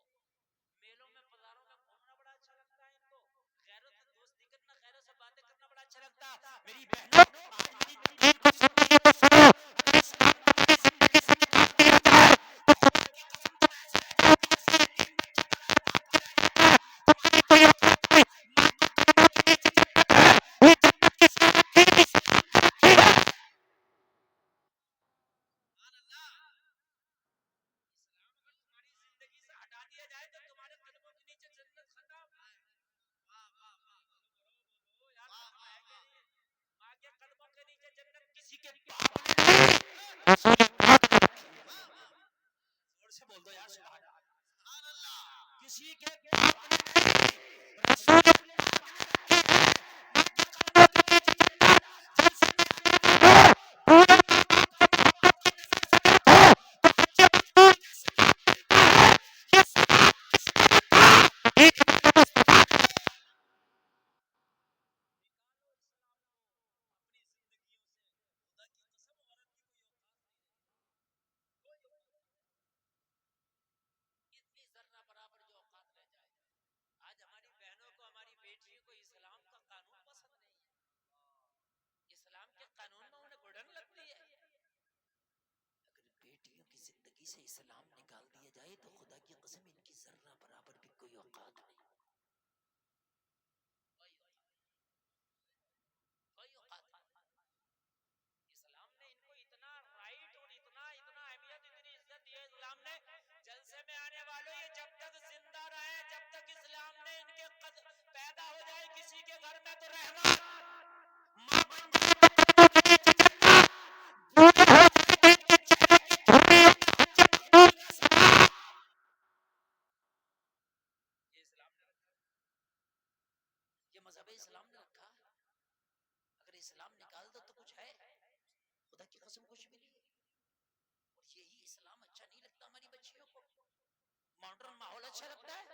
میلوں میں بازاروں میں گھومنا بڑا اچھا لگتا ہے ان کو، غیروں سے دوستی کرنا، غیروں سے باتیں کرنا بڑا اچھا لگتا ہے. میری بہنوں آج میری تقریر کو سنو تو سنو، اگر اسلام تمہاری زندگی سے نکال دیا جائے تو خدا کی قسم تم ایسے رہ جاؤ گی جیسے یتیم بچہ بڑا بھاگتا رہ جائے گا. تمہاری کوئی اوقات نہیں، نہ تم دنیا کے نیچے جنت ہے، نہ جنت کسی کی کھڑکی سے نکلتی ہے. سبحان اللہ. اسلام اگر تمہاری زندگی سے ہٹا دیا جائے تو تمہارے قدموں کے نیچے جنت ختم. واہ واہ واہ. بولو یار ختم ہے کہ نہیں؟ ماں کے قدموں کے نیچے جنت کسی کے باپ نے نہیں، رسول پاک نے رکھی ہے. زور سے بول دو یار سبحان اللہ. کسی کے باپ نے نہیں، رسول پاک نے رکھی ہے. ماں کے قدموں کے نیچے جنت، جن سے پیار کرتے ہو بھولو مت باپ اپنے باپ کی نظر سے دیکھو تو بچے بچپن میں جیسے باپ ملتا ہے. یہ ثواب کس نے رکھا؟ ایک میرے مصطفیٰ نے. نکالو اسلام کو اپنی زندگیوں سے. خدا کی قسم عورت کی کوئی اوقات نہیں رہی، کوئی اوقات نہیں. اتنی ذرہ برابر جو اوقات رہ جائے. آج ہماری بہنوں کو، ہماری بیٹیوں کو اسلام کا قانون پسند نہیں ہے، اسلام کے قانون میں انہیں گھٹن لگتی ہے. اگر بیٹیوں کی زندگی سے اسلام نکال دیا جائے تو خدا کی قسم ان کی ذرہ برابر بھی کوئی اوقات نہیں، کوئی اوقات نہیں، کوئی اوقات نہیں. اسلام نے ان کو اتنا رائٹ اور اتنا اتنا اہمیت، اتنی عزت دی ہے اسلام نے. جلسے میں آنے والوں یہ جب تک زندہ رہے، جب تک اسلام نے ان کے پیدا ہو جائے کسی کے گھر میں تو رحمت، ماں بن جائے تو قدموں کے نیچے جنت، بوڑھے ہو جائے تو ان کے چہرے کی جھریوں میں حجت کی نور کا سایہ. یہ اسلام نے رکھا، یہ مذہب اسلام نے رکھا. اگر اسلام نکال دو تو کچھ ہے؟ خدا کی قسم کچھ بھی نہیں. یہی اسلام اچھا نہیں لگتا ہماری بچیوں کو؟ ماڈرن ماحول اچھا لگتا ہے؟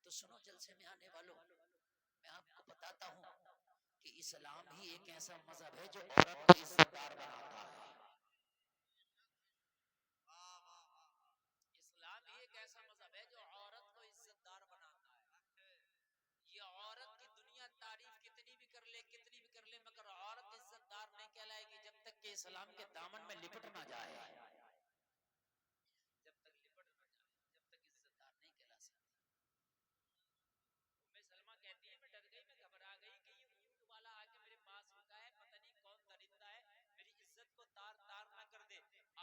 تو سنو جلسے میں آنے والوں، میں آپ کو بتاتا ہوں کہ اسلام ہی ایک ایسا مذہب ہے جو عورت کو عزت دار بناتا ہے۔ اسلام ہی ایک ایسا مذہب ہے جو عورت کو عزت دار بناتا ہے۔ یہ عورت کی دنیا تعریف کتنی بھی کر لے، کتنی بھی کر لے، مگر عورت عزت دار نہیں کہلائے گی جب تک کہ اسلام کے دامن میں لپٹ نہ جائے، جب تک لپٹ نہ جائے، جب تک عزت دار نہیں کہلا سکتی۔ ام سلمہ کہتی ہے میں ڈر گئی، میں گھبرا گئی کہ یہ اونٹ والا آ کے میرے پاس رکا ہے، پتہ نہیں کون درندہ ہے، میری عزت کو تار تار نہ کر دے۔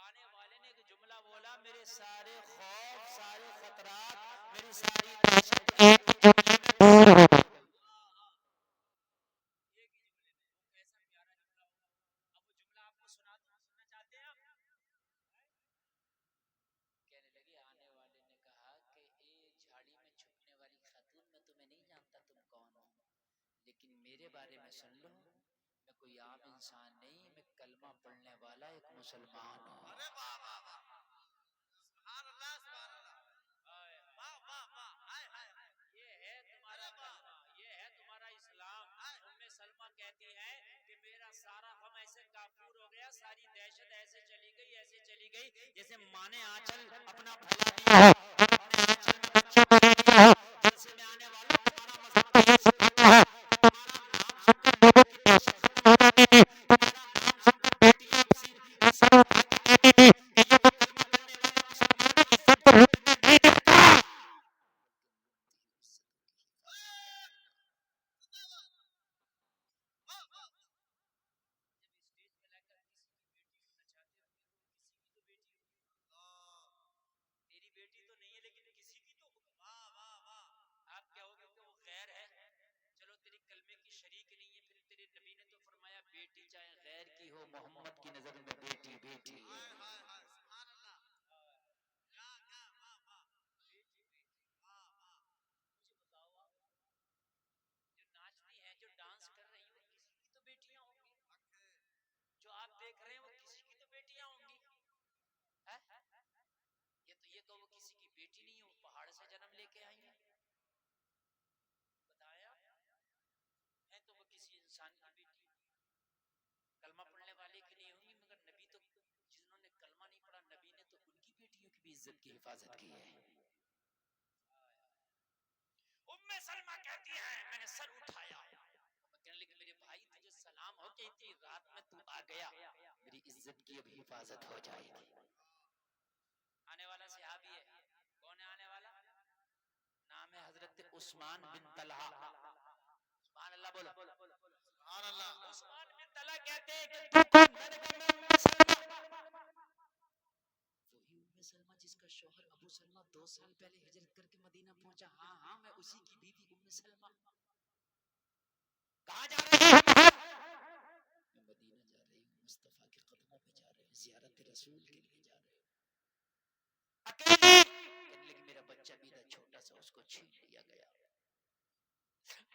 آنے والے نے ایک جملہ بولا، میرے سارے خوف، سارے خطرات، میری ساری دہشت ایک ہی جملے میں دور ہو گئی، ایک ہی جملے میں۔ وہ کیسا پیارا جملہ ہوگا؟ اب وہ جملہ آپ کو سنا دوں، سننا چاہتے ہیں آپ؟ کہنے لگی، آنے والے نے کہا کہ اے جھاڑی میں چھپنے والی خاتون، میں تمہیں نہیں جانتا تم کون ہو، لیکن میرے بارے میں سن لو، میں کوئی عام انسان نہیں، میں کلمہ پڑھنے والا ایک مسلمان ہوں۔ ارے واہ واہ واہ، سبحان اللہ سبحان اللہ، واہ واہ واہ، ہائے ہائے ہائے، یہ ہے تمہارا کلمہ، یہ ہے تمہارا اسلام۔ ام سلمہ کہتی ہے کہ میرا سارا غم ایسے کافور ہو گیا، ساری دہشت ایسے چلی گئی، ایسے چلی گئی جیسے ماں نے آنچل اپنا پھیلا دیا ہو، اپنے آنچل میں بچہ کو لے لیا ہو۔ جلسے میں آنے والا تمہارا مذہب تو یہ سکھاتا ہے، تمہارا نام سن کر لوگوں کی دہشت ختم ہو جاتی تھی، تمہارا نام سن کر بیٹیاں سر اٹھا کے کہتی تھی کہ یہ تو کلمہ پڑھنے والے مسلمان کی عزت کو لوٹنے نہیں دیتا۔ اسٹیج پہ لا کر کسی کی بیٹی کو نچاتے ہوں گے، کسی کی تو بیٹی ہوگی، تیری بیٹی تو نہیں ہے لیکن کسی کی تو ہوگی۔ واہ واہ واہ، آپ کہو گے کہ وہ غیر ہے، چلو تیری کلمے کی شریک نہیں ہے، پھر تیرے نبی نے تو فرمایا بیٹی چاہے غیر کی ہو، محمد کی نظر میں بیٹی بیٹی ہے۔ سبحان اللہ، کیا کیا، واہ واہ، بیٹی بیٹی، واہ واہ۔ مجھے بتاؤ آپ، جو ناچتی ہیں، جو ڈانس کر رہی ہیں، وہ کسی کی تو بیٹیاں ہوں گی، جو آپ دیکھ رہے ہیں وہ کسی کی تو بیٹیاں ہوں گی۔ یہ تو یہ کہ وہ کسی کی بیٹی نہیں ہے، وہ پہاڑ سے جنم لے کے آئی ہیں، بتایا ہے تو وہ کسی انسان کی بیٹی، کلمہ پڑھنے والے کی نہیں ہوں گی، مگر نبی تو جنہوں نے کلمہ نہیں پڑھا، نبی نے تو ان کی بیٹیوں کی بھی عزت کی حفاظت کی ہے۔ ام سلمہ کہتی ہے میں نے سر اٹھایا، کہنے لگے میرے بھائی تجھے سلام ہو کہ اتنی رات میں تو آ گیا، میری عزت کی اب حفاظت ہو جائے گی۔ آنے والا صحابی ہے، کون ہے آنے والا؟ نام ہے حضرت عثمان بن طلحہ۔ سبحان اللہ بولو، سبحان اللہ۔ عثمان بن طلحہ کہتے ہیں کہ تو کون؟ میں نے کہا میں ام سلمہ، وہی ام سلمہ جس کا شوہر ابو سلمہ 2 سال پہلے ہجرت کر کے مدینہ پہنچا۔ ہاں ہاں، میں اسی کی بیوی ام سلمہ۔ کہاں جا رہے ہیں؟ میں مدینہ جا رہی ہوں، مصطفیٰ کے قدموں پہ جا رہے ہیں، زیارت رسول کے لیے جا رہے ہیں، اکیلی۔ کہنے لگی میرا بچہ بھی تھا چھوٹا سا، اس کو چھین لیا گیا،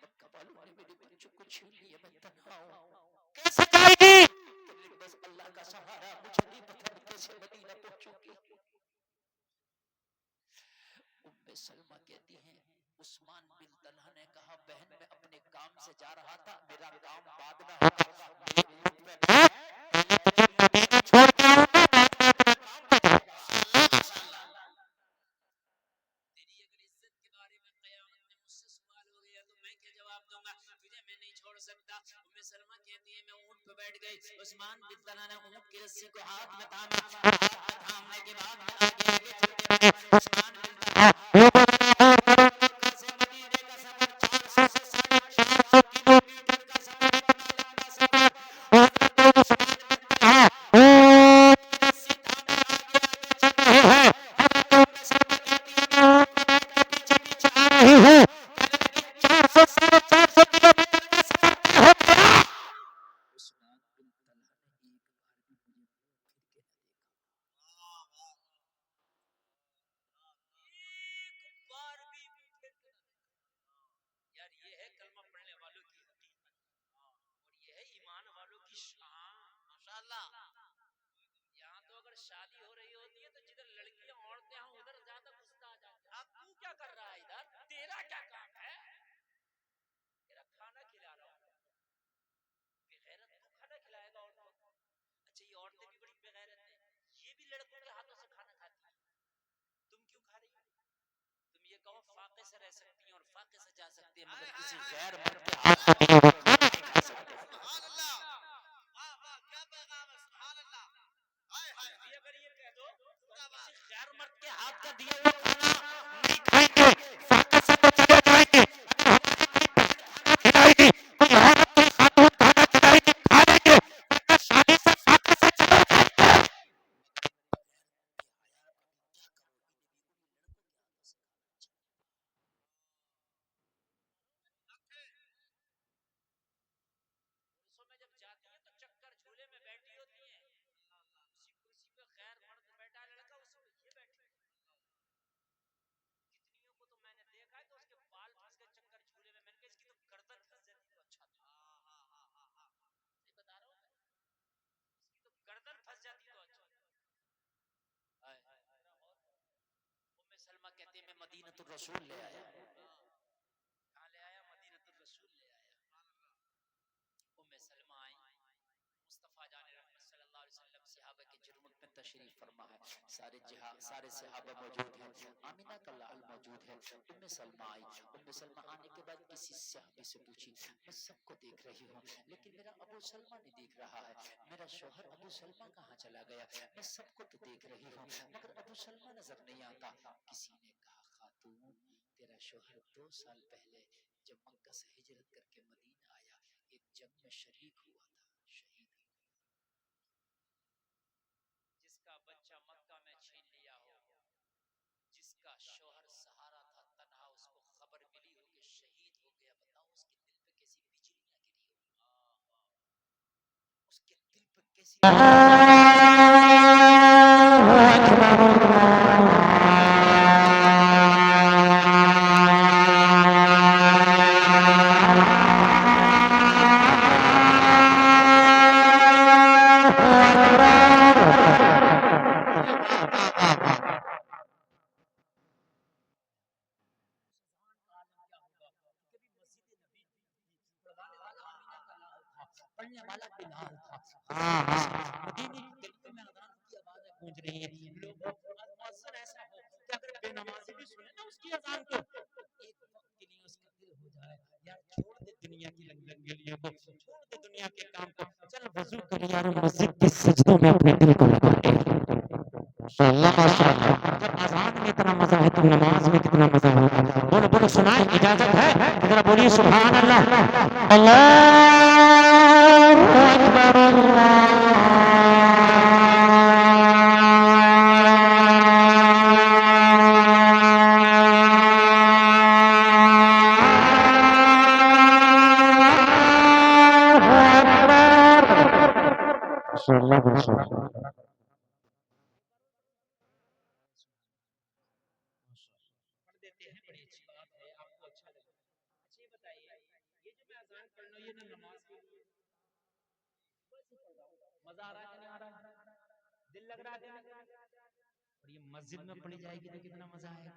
مکہ والوں نے میرے بچوں کو چھین لیا، میں تنہا ہوں، کیسے جائے گی؟ کہنے لگی بس اللہ کا سہارا، مجھے نہیں پتہ میں کیسے مدینہ پہنچوں گی۔ ام سلمہ کہتی ہیں عثمان بن طلحہ نے کہا بہن میں اپنے کام سے جا رہا تھا، میرا کام بعد میں ہوگا، میرے اونٹ پہ بیٹھ، پہلے تیری بیٹی چھوڑ کے آؤں گا، بعد میں اپنے کام پہ جاؤں گا۔ ماشاءاللہ، تیری اگر عزت کے بارے میں قیامت میں مجھ سے سوال ہو گیا تو میں کیا جواب دوں گا؟ تجھے میں نہیں چھوڑ سکتا۔ ام سلمہ کہتی ہے میں اونٹ پہ بیٹھ گئی، عثمان بن طلحہ نے اونٹ کی رسی کو ہاتھ میں تھاما، ہاتھ میں تھامنے کے بعد میں آگے آگے چلتے رہے۔ عثمان بن طلحہ لوگوں کو مکہ سے مدینے کا سفر 400 سے 450 کلومیٹر کا سفر، اتنا لمبا سفر، حضرت عثمان بن طلحہ اونٹ کی رسی تھامے آگے آگے چل رہے ہیں۔ حضرت ام سلمہ کہتی ہے میں اونٹ پہ بیٹھ کے پیچھے پیچھے آ رہی ہوں، کہنے لگی 400 450 کلومیٹر کا سفر طے ہو گیا۔ عثمان بن طلحہ نے ایک بار بھی مجھے پھر کے نہ دیکھا، ایک بار بھی منہ پھیر کے نہ دیکھا۔ یار یہ ہے کلمہ پڑھنے والوں کی حقیقت، اور یہ ہے ایمان والوں کی شان۔ ماشاءاللہ، یہاں تو اگر شادی ہو رہی ہوتی ہے تو جدھر لڑکیاں عورتیں ہوں ادھر زیادہ غصہ آ جاتا ہے. اب تو کیا کر رہا ہے ادھر؟ تیرا کیا کام ہے؟ تیرا کھانا کھلا رہا ہوں. بغیرت تو کھانا کھلائے گا عورتوں کو. اچھا یہ عورتیں بھی بڑی بغیرت ہیں, یہ بھی لڑکوں کے ہاتھوں سے کھانا کھاتی ہیں, تم کیوں کھا رہی ہو؟ تم یہ کہو فاقے سے رہ سکتی ہیں اور فاقے سے جا سکتی ہیں, مگر کسی غیر مرد کے ہاتھ نہیں جا سکتے. سبحان اللہ, واہ واہ کیا پیغام ہے, سبحان اللہ. ہائے ہائے یہ اگر یہ کہہ دو پورا ہم بات. کسی غیر مرد کے ہاتھ کا دیا ہوا کھانا نہیں کھائیں گے, فاقے سے بچ کے جائیں گے, کھلائے گی کوئی عورت کوئی خاتون کھانا کھلائے گی کھا لیں گے, ورنہ شادی سے فاقے سے چلے جائیں گے. پرسوں میں جب جاتی ہیں تو چکر جھولے میں بیٹھی ہوتی ہیں, اسی کرسی پہ غیر مرد بیٹھا لڑکا, اسی پہ یہ بیٹھی. کتنیوں کو تو میں نے دیکھا ہے تو اس کے بال پھنس گئے چکر جھولے میں, میں نے کہا اس کی تو گردن پھنس جاتی تو اچھا تھا. صحیح بتا رہا ہوں میں, اس کی تو گردن پھنس جاتی تو اچھا تھا. ام سلمہ کہتے ہیں میں مدینۃ الرسول لے آیا. کہاں لے آیا؟ مدینۃ الرسول لے آیا. ام سلمہ آئی, مصطفیٰ جان رحمت صلی اللہ علیہ وسلم صحابہ کے جرمت میں تشریف فرما ہے, سارے صحابہ موجود ہیں, آمینہ کا لال موجود ہے. ام سلمہ آئی, ام سلمہ آنے کے بعد کسی صحابی سے پوچھی میں سب کو دیکھ رہی ہوں لیکن میرا ابو سلمہ نہیں دیکھ رہا ہے, میرا شوہر ابو سلمہ کہاں چلا گیا؟ میں سب کو تو دیکھ رہی ہوں مگر ابو سلمہ نظر نہیں آتا. کسی نے کہا خاتون تیرا شوہر 2 سال پہلے جب مکہ سے ہجرت کر کے مدینہ آیا ایک جنگ میں شریک ہوا تھا, شہید ہو گیا. جس کا بچہ مکہ میں چھین لیا ہو, جس کا شوہر سہارا تھا تنہا, اس کو خبر ملی ہو کہ شہید ہو گیا, بتاؤ اس کے دل پہ کیسی بجلیاں گری ہو, اس کے دل پہ کیسی پڑھنے والا بلال تھا. مدینے کے گلیوں میں اذان کی آوازیں گونج رہی ہیں, لوگ مؤذن ایسا ہو کہ اگر بے نمازی بھی سنے نا اس کی اذان کو, ایک وقت کے لیے اس کا دل ہو جائے یار چھوڑ دے دنیا کی رنگلیوں کو, چھوڑ دے دنیا کے کام کو, چل وضو کر یار مسجد کے سجدوں میں اپنے دل کو لگا دے. اللہ جب اذان میں اتنا مزہ ہے تو نماز میں کتنا مزہ ہوگا. بولو بولو سنائیں, اجازت ہے ذرا بولیے سبحان اللہ. اللہ اکبر پڑھ دیتے ہیں, بڑی اچھی بات ہے, آپ کو اچھا لگے. اچھا یہ بتائیے, یہ جو میں اذان پڑھ رہا ہوں یہ نا نماز کے لیے مزہ آ رہا ہے کہ نہیں آ رہا ہے؟ دل لگ رہا ہے کہ نہیں؟ اور یہ مسجد میں پڑھی جائے گی تو کتنا مزہ آئے گا.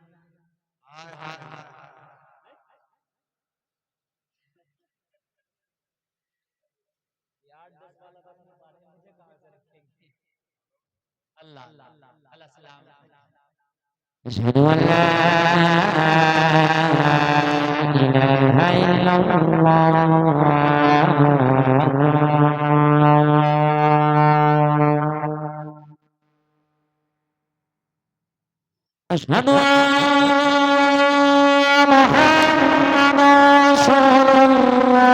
ہائے ہائے ہائے, یار 10 والا تو نہیں پا رہے, مجھے کہاں سے رکھیں گے. اللہ اللہ اللہ سلام. اشہد ان لا الہ الا اللہ, اشہد ان محمد رسول اللہ.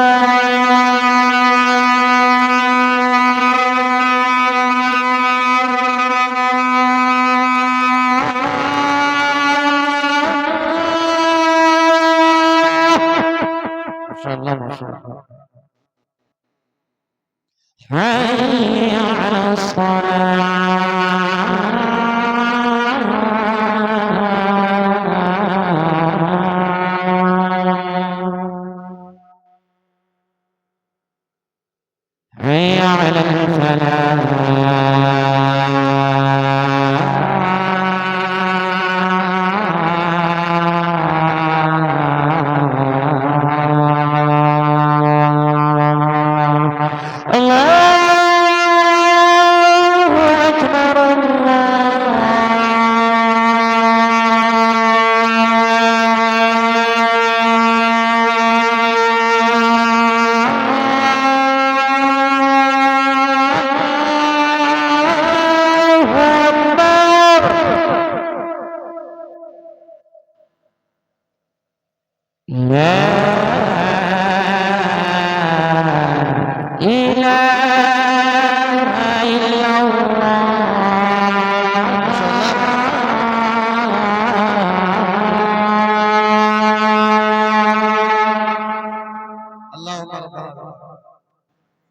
حي على الصلاة, حي على الفلاح.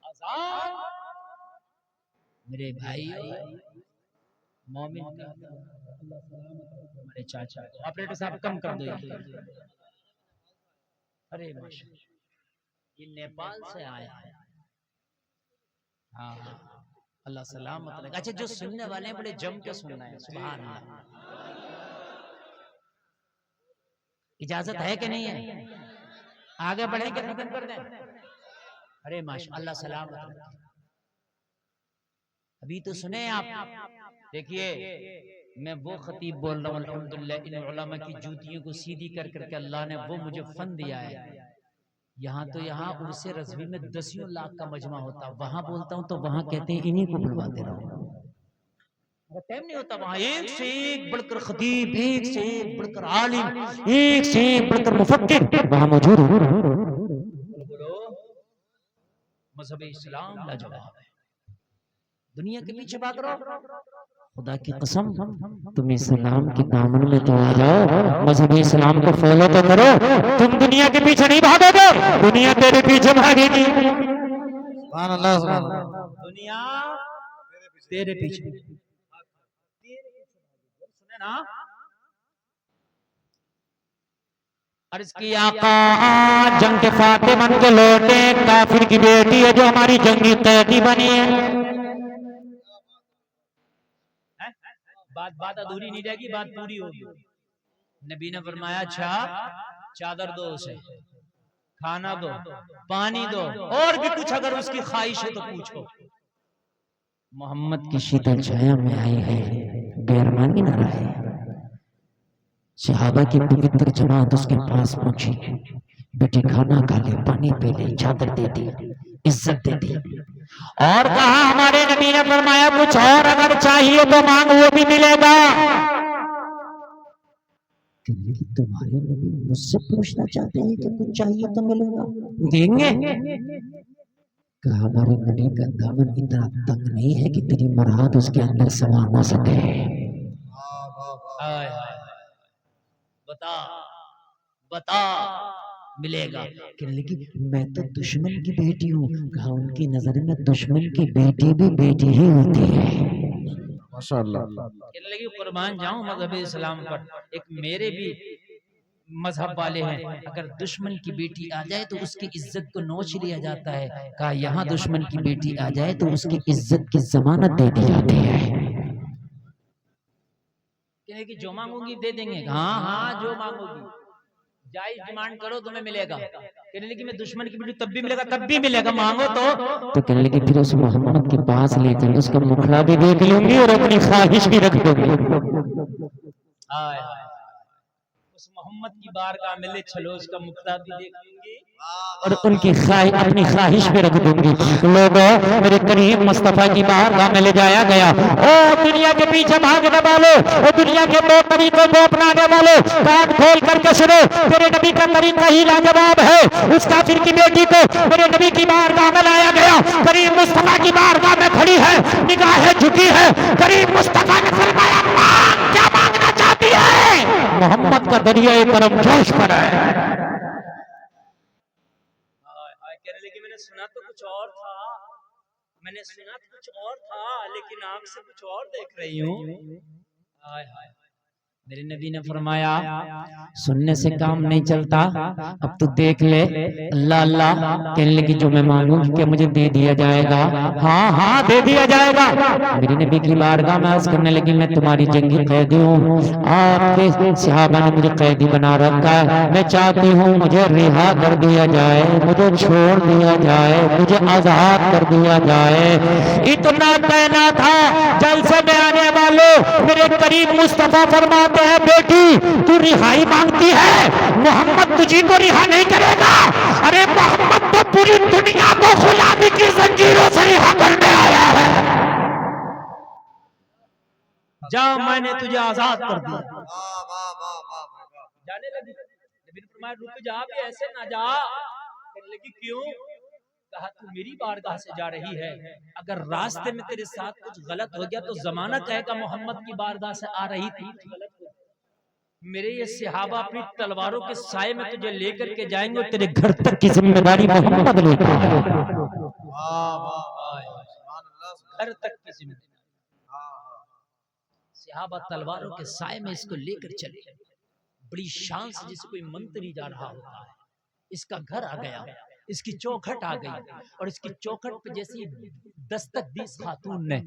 آزان میرے بھائیو مومن کا اللہ سلامت رکھے ہمارے چاچا کو. آپریٹر صاحب کم کر دو یہ. ارے ماشاءاللہ یہ نیپال سے آیا ہے. ہاں اللہ سلامت رکھے. اچھا جو سننے والے ہیں بڑے جم کے سننا ہے. سبحان اللہ. اجازت ہے کہ نہیں ہے؟ آگے بڑھیں کہ ختم کر دیں؟ ارے ماشاءاللہ اللہ سلامت رکھے. ابھی تو سنیں آپ. دیکھیے میں وہ خطیب بول رہا ہوں الحمدللہ ان علماء کی جوتیوں کو سیدھی کر کر کے اللہ نے وہ مجھے فن دیا ہے. یہاں تو یہاں عرس رضوی میں 10 لاکھ کا مجمع ہوتا, وہاں بولتا ہوں تو وہاں کہتے ہیں انہی کو بلواتے رہو. ٹائم نہیں ہوتا وہاں. ایک سے ایک بڑھ کر خطیب, ایک سے ایک بڑھ کر عالم, ایک سے ایک بڑھ کر مفکر وہاں موجود ہے. مذہب اسلام لاجواب ہے. دنیا کے پیچھے بھاگ رہو, خدا کی قسم تم اسلام کے دامن میں تو آ جاؤ, مذہب اسلام کو فالو تو کرو. تم دنیا کے پیچھے نہیں بھاگو گے, دنیا تیرے پیچھے بھاگے گی. سبحان اللہ سبحان اللہ. دنیا تیرے پیچھے. سنے نا عرض کی آقا جنگ کے فاتح بن کے لوٹے, کافر کی بیٹی ہے جو ہماری جنگی قیدی بنی ہے. بات ادھوری نہیں رہے گی, بات پوری ہوگی. نبی نے فرمایا اچھا چادر دو اسے, کھانا دو, پانی دو, اور بھی کچھ اگر اس کی خواہش ہے تو پوچھو. محمد کی شیتل چھایا میں آئی ہے, غیر مانی نہ رہے. صحابہ کی پوتر جماعت اس کے پاس پہنچی, بیٹی کھانا کھا لے, پانی پی لے, چادر دے دی, عزت دے دی. اور کہا ہمارے نبی نے فرمایا کچھ اور اگر چاہیے تو مانگ, وہ بھی ملے گا. تمہارے نبی مجھ سے پوچھنا چاہتے ہیں کہ کچھ چاہیے تو ملے گا, دیں گے؟ کہا ہمارے نبی کا دامن اتنا تنگ نہیں ہے کہ تیری مراد اس کے اندر سما نہ سکے. بتا بتا ملے گا. کہنے لگی میں تو دشمن کی بیٹی ہوں. کہا ان کی نظر میں دشمن کی بیٹی بھی بیٹی ہی ہوتی ہے. ماشاءاللہ. کہنے لگی قربان جاؤں مذہب اسلام پر, ایک میرے بھی مذہب والے ہیں, اگر دشمن کی بیٹی آ جائے تو اس کی عزت کو نوچ لیا جاتا ہے. کہا یہاں دشمن کی بیٹی آ جائے تو اس کی عزت کی ضمانت دے دی جاتی ہے. کہنے کہ جو مانگوں گی دے دیں گے. ہاں ہاں جو مانگو گی, جائز ڈیمانڈ کرو تمہیں ملے گا. کہنے لگی میں دشمن کی بیٹی تب بھی ملے گا, تب بھی ملے گا, مانگو تو کہنے لگی پھر اس محمد کے پاس لے چلو, اس کا مکھڑا بھی دیکھ لوں گی اور اپنی خواہش بھی رکھ دوں گی. اس محمد کی بارگاہ میں لے چلو, اس کا مکھڑا بھی دیکھ لوں گی اور ان کی اپنی خواہش بھی رکھ دوں گی. لوگوں میرے کریم مصطفیٰ کی بارگاہ میں لے جایا گیا. او دنیا کے پیچھے بھاگنے والوں, او دنیا کے دو طریقوں کو اپنانے والوں, کان کھول کر کے سنو, میرے نبی کا طریقہ ہی لاجواب ہے. اس کافر کی بیٹی کو میرے نبی کی بارگاہ میں لایا گیا, کریم مصطفیٰ کی بارگاہ میں کھڑی ہے, نگاہیں جھکی ہے. کریم مصطفیٰ نے فرمایا مانگ, کیا مانگنا چاہتی ہے؟ محمد کا دریائے کرم جوش پر ہے. کہنے لگی میں نے سنا تو کچھ اور تھا, میں نے سنا تو کچھ اور تھا, لیکن آنکھ سے کچھ اور دیکھ رہی ہوں. میرے نبی نے فرمایا سننے سے کام نہیں چلتا, اب تو دیکھ لے. اللہ اللہ. کہنے لگی جو میں مانگوں کہ مجھے دے دیا جائے گا. ہاں ہاں دے دیا جائے گا. میری نبی کی بارگاہ میں عرض کرنے لگی میں تمہاری جنگی قیدی ہوں, آپ کے صحابہ نے مجھے قیدی بنا رکھا ہے, میں چاہتی ہوں مجھے رہا کر دیا جائے, مجھے چھوڑ دیا جائے, مجھے آزاد کر دیا جائے. اتنا کہنا تھا, جلسے میں آنے والوں میرے قریب مصطفیٰ فرماتے ہیں بیٹی تو رہائی مانگتی ہے, محمد تجھی کو رہا نہیں کرے گا. ارے محمد تو پوری دنیا کو غلامی کی زنجیروں سے رہا کرنے آیا ہے. جا میں نے تجھے آزاد کر دیا. جانے لگی. نبی نے فرمایا رک جا, بھی ایسے نہ جا. کہنے لگی کیوں؟ کہا تو میری بارگاہ سے جا رہی ہے, اگر راستے میں تیرے ساتھ کچھ غلط ہو گیا تو زمانہ کہے گا محمد کی بارگاہ سے آ رہی تھی. میرے یہ صحابہ اپنی تلواروں کے سائے میں تجھے لے کر کے جائیں گے اور تیرے گھر تک کی ذمہ داری محمد لے کر جائیں گے. گھر تک کی ذمہ داری. صحابہ تلواروں کے سائے میں اس کو لے کر چلے. بڑی شان سے جسے کوئی منتری جا رہا ہوتا ہے. اس کا گھر آ گیا, اس کی چوکھٹ آ گئی, اور اس کی چوکھٹ پہ جیسی دستک دی اس خاتون نے,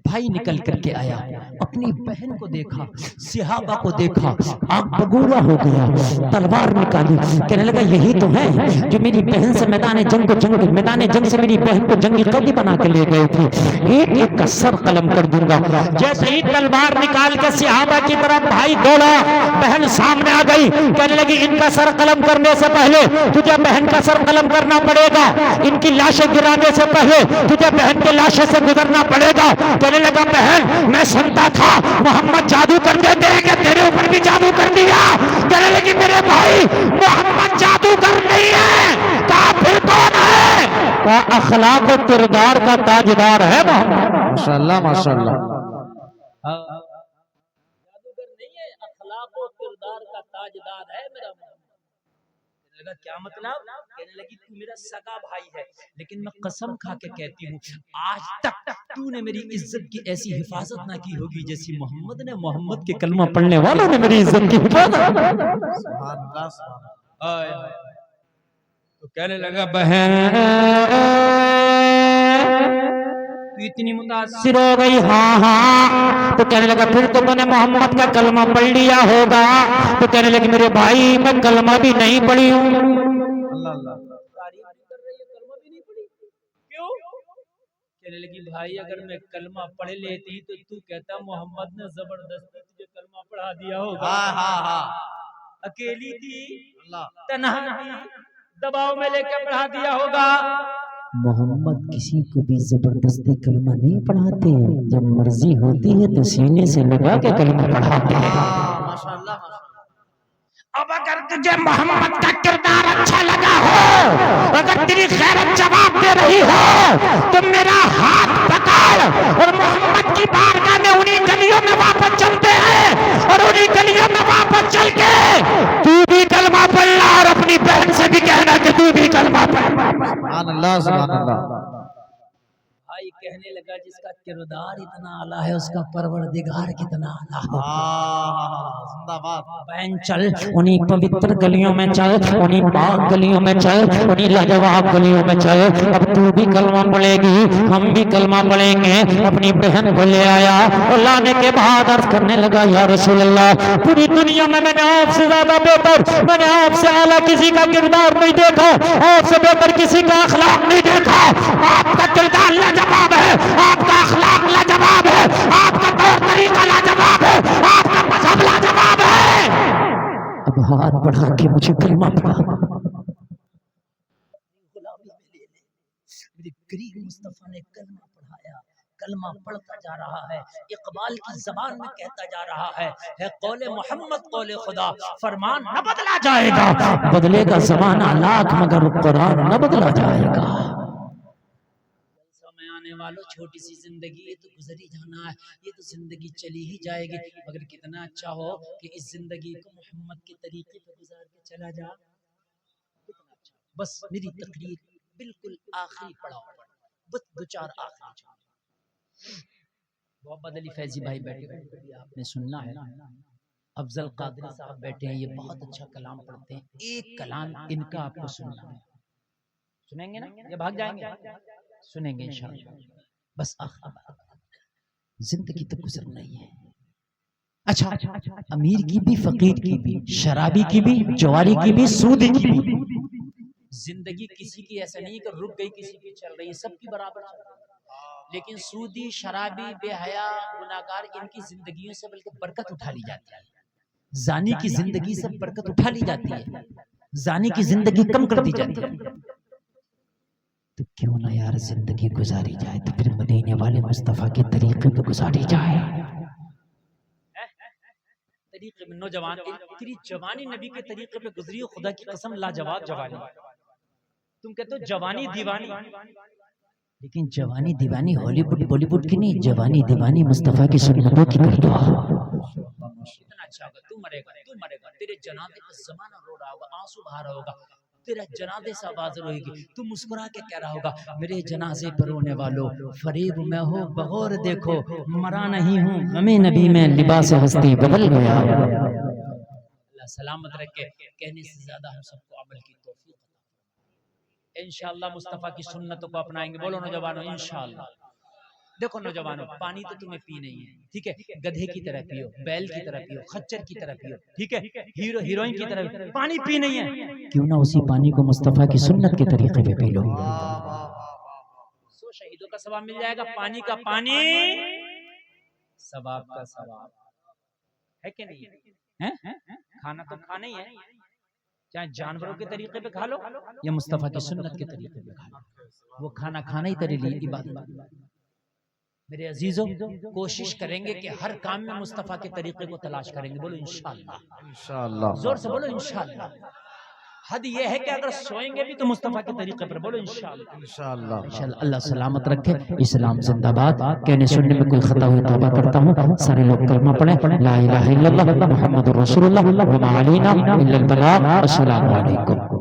بھائی نکل کر کے آیا, اپنی بہن کو دیکھا, صحابہ کو دیکھا, آنکھ بگولا ہو گیا, تلوار نکالی, کہنے لگا یہی تو ہے جو میری بہن سے میدان جنگ سے میری بہن کو جنگی قیدی بنا کے لے گئے تھے, ایک ایک کا سر قلم کر دوں گا. جیسے ہی تلوار نکال کے صحابہ کی طرف بھائی دوڑا, بہن سامنے آ گئی, کہنے لگی ان کا سر قلم کرنے سے پہلے تجھے بہن کا سر قلم کرنا پڑے گا, ان کی لاشیں گرانے سے پہلے تجھے بہن کے لاشیں سے گزرنا پڑے گا. کہنے لگا بہن میں سنتا تھا محمد جادو کر دیتے ہیں, کہ تیرے اوپر بھی جادو کر دیا. کہنے لگی میرے بھائی محمد جادو کر نہیں ہے, کافر کون ہے؟ وہ اخلاق و کردار کا تاجدار ہے محمد. ماشاءاللہ ماشاءاللہ. جادوگر نہیں ہے, اخلاق و کردار کا تاجدار ہے میرا محمد. کہنے لگا کیا مطلب؟ کہنے لگی تو میرا سگا بھائی ہے, لیکن میں قسم کھا کے کہتی ہوں آج تک تو نے میری عزت کی ایسی حفاظت نہ کی ہوگی جیسی محمد نے محمد کے کلمہ پڑھنے والوں نے میری عزت کی حفاظت. سبحان اللہ سبحان اللہ. تو کہنے لگا بہن تو اتنی متاثر ہو گئی؟ ہاں. تو کہنے لگا پھر تو میں نے محمد کا کلمہ پڑھ لیا ہوگا. تو کہنے لگی میرے بھائی میں کلمہ بھی نہیں پڑھی ہوں. اللہ اللہ. کیوں؟ کہنے لگی بھائی اگر میں کلمہ پڑھ لیتی تو تو کہتا محمد نے زبردستی تجھے کلمہ پڑھا دیا ہوگا. اکیلی تھی, تنہا تھی, دباؤ میں لے کے پڑھا دیا ہوگا. محمد کسی کو بھی زبردستی کلمہ نہیں پڑھاتے, جب مرضی ہوتی ہے تو سینے سے لگا کے کلمہ پڑھاتے ہیں. ماشاءاللہ. اب اگر تجھے محمد کا کردار اچھا لگا ہو, اگر تیری غیرت جواب دے رہی ہو تو میرا ہاتھ پکڑ اور محمد کی بارگاہ میں انہی گلیوں میں واپس چلتے ہیں, اور انہی گلیوں میں واپس چل کے تو بھی کلمہ پڑھنا اور اپنی بہن سے بھی کہنا کہ تو بھی کلمہ پڑھ. سبحان اللہ سبحان اللہ. بھائی کہنے لگا جس کا کردار اتنا اعلیٰ ہے اس کا پروردگار کتنا اعلیٰ ہو. زندہ باد. بہن چل انہی پوتر گلیوں میں چل, انہی پاک گلیوں میں چل, انہی لاجواب گلیوں میں چل. اب تو بھی کلمہ پڑھے گی, ہم بھی کلمہ پڑھیں گے. اپنی بہن کو لے آیا اور لانے کے بعد عرض کرنے لگا یا رسول اللہ پوری دنیا میں نے آپ سے زیادہ بہتر, میں نے آپ سے اعلیٰ کسی کا کردار نہیں دیکھا, آپ سے بہتر کسی کا اخلاق نہیں دیکھا. آپ کا کردار لاجواب ہے, آپ کا اخلاق لاجواب ہے, آپ کا طور طریقہ لاجواب ہے, آپ کا مذہب لاجواب ہے. اب ہاتھ بڑھا کے مجھے کلمہ پڑھا. میرے کریم مصطفیٰ نے کلمہ پڑھایا, کلمہ پڑھتا جا رہا ہے, اقبال کی زبان میں کہتا جا رہا ہے قول محمد قول خدا, فرمان نہ بدلا جائے گا, بدلے گا زمانہ لاکھ مگر قرآن نہ بدلا جائے گا. سمے آنے والوں چھوٹی سی زندگی یہ تو گزر ہی جانا ہے, یہ تو زندگی چلی ہی جائے گی, مگر کتنا اچھا ہو کہ اس زندگی کو محمد کے طریقے پہ گزار کے چلا جا. کتنا اچھا. بس میری تقریر بالکل آخری پڑاؤ پر, بس دو چار آخری جملے. محمد علی فیضی بھائی بیٹھے ہیں, آپ نے سننا ہے. افضل قادری صاحب بیٹھے ہیں, یہ بہت اچھا کلام پڑھتے ہیں. ایک کلام ان کا آپ کو سننا ہے. سنیں گے نا یا بھاگ جائیں گے؟ سنیں گے انشاءاللہ. بس آخری بات, زندگی تو گزرنا ہی ہے. اچھا امیر کی بھی, فقیر کی بھی, شرابی کی بھی, جواری کی بھی, سودی کی بھی. زندگی کسی کی ایسا نہیں کہ رک گئی کسی کی چل رہی ہے, سب کی برابر چل رہی ہے. لیکن سودی, شرابی, بے حیا, گناہگار ان کی زندگیوں سے بلکہ برکت اٹھا لی جاتی ہے. زانی کی زندگی سے برکت اٹھا لی جاتی ہے, زانی کی زندگی کم کر دی جاتی ہے. تو کیوں نہ یار زندگی گزاری جائے تو پھر مدینے والے مصطفیٰ کے طریقے پہ گزاری جائے. طریقے میں نوجوان تیری جوانی نبی کے طریقے پہ گزری, خدا کی قسم لاجواب جوانی. تم کہتے ہو جوانی دیوانی, لیکن جوانی دیوانی ہالی ووڈ بالی ووڈ کی نہیں, جوانی دیوانی مصطفیٰ کی سنتوں کی کر دو. اتنا اچھا ہوگا، تو مرے گا، تو مرے گا، تیرے جنازے کا زمانہ رو رہا ہوگا، آنسو بہا رہا ہوگا، تیرا جنازے سے آواز روئے گی، تو مسکرا کے کہہ رہا ہوگا میرے جنازے پر رونے والوں فریب میں ہو بغور دیکھو مرا نہیں ہوں غم نبی میں لباس ہستی بدل گیا۔ اللہ سلامت رکھے، کہنے سے زیادہ ہم سب کو عمل کی توفیق انشاءاللہ مصطفیٰ کی سنتوں کو اپنائیں گے۔ بولو نوجوانوں انشاءاللہ۔ دیکھو نوجوانوں، پانی تو تمہیں پی نہیں ہے، ٹھیک ہے، گدھے کی طرح پیو، بیل کی طرح پیو، خچر کی طرح پیو، ٹھیک ہے، ہیرو ہیروئن کی طرح پیو، پانی پی نہیں ہے، کیوں نہ اسی پانی کو مصطفیٰ کی سنت کے طریقے پہ پی لو۔ سو شہیدوں کا ثواب مل جائے گا، پانی کا پانی ثواب کا ثواب ہے کہ نہیں ہے؟ کھانا تو کھانا ہی ہے، چاہے جانوروں کے طریقے پہ کھا لو یا مصطفیٰ کی سنت کے طریقے پہ کھا لو، وہ کھانا کھانا ہی تیرے لیے عبادت۔ میرے عزیزوں کوشش کریں گے کہ ہر کام میں مصطفیٰ کے طریقے کو تلاش کریں گے۔ بولو انشاءاللہ، انشاءاللہ، زور سے بولو انشاءاللہ۔ حد یہ ہے کہ اگر سوئیں گے بھی تو مصطفیٰ کے طریقے پر، بولو انشاءاللہ۔ انشاءاللہ، انشاءاللہ اللہ سلامت رکھے، اسلام زندہ باد۔ کہنے سننے میں کوئی خطا ہوئی توبہ کرتا ہوں، سارے لوگ کلمہ پڑھیں، لا الہ الا اللہ محمد رسول اللہ وما علینا الا البلاغ۔ السلام علیکم۔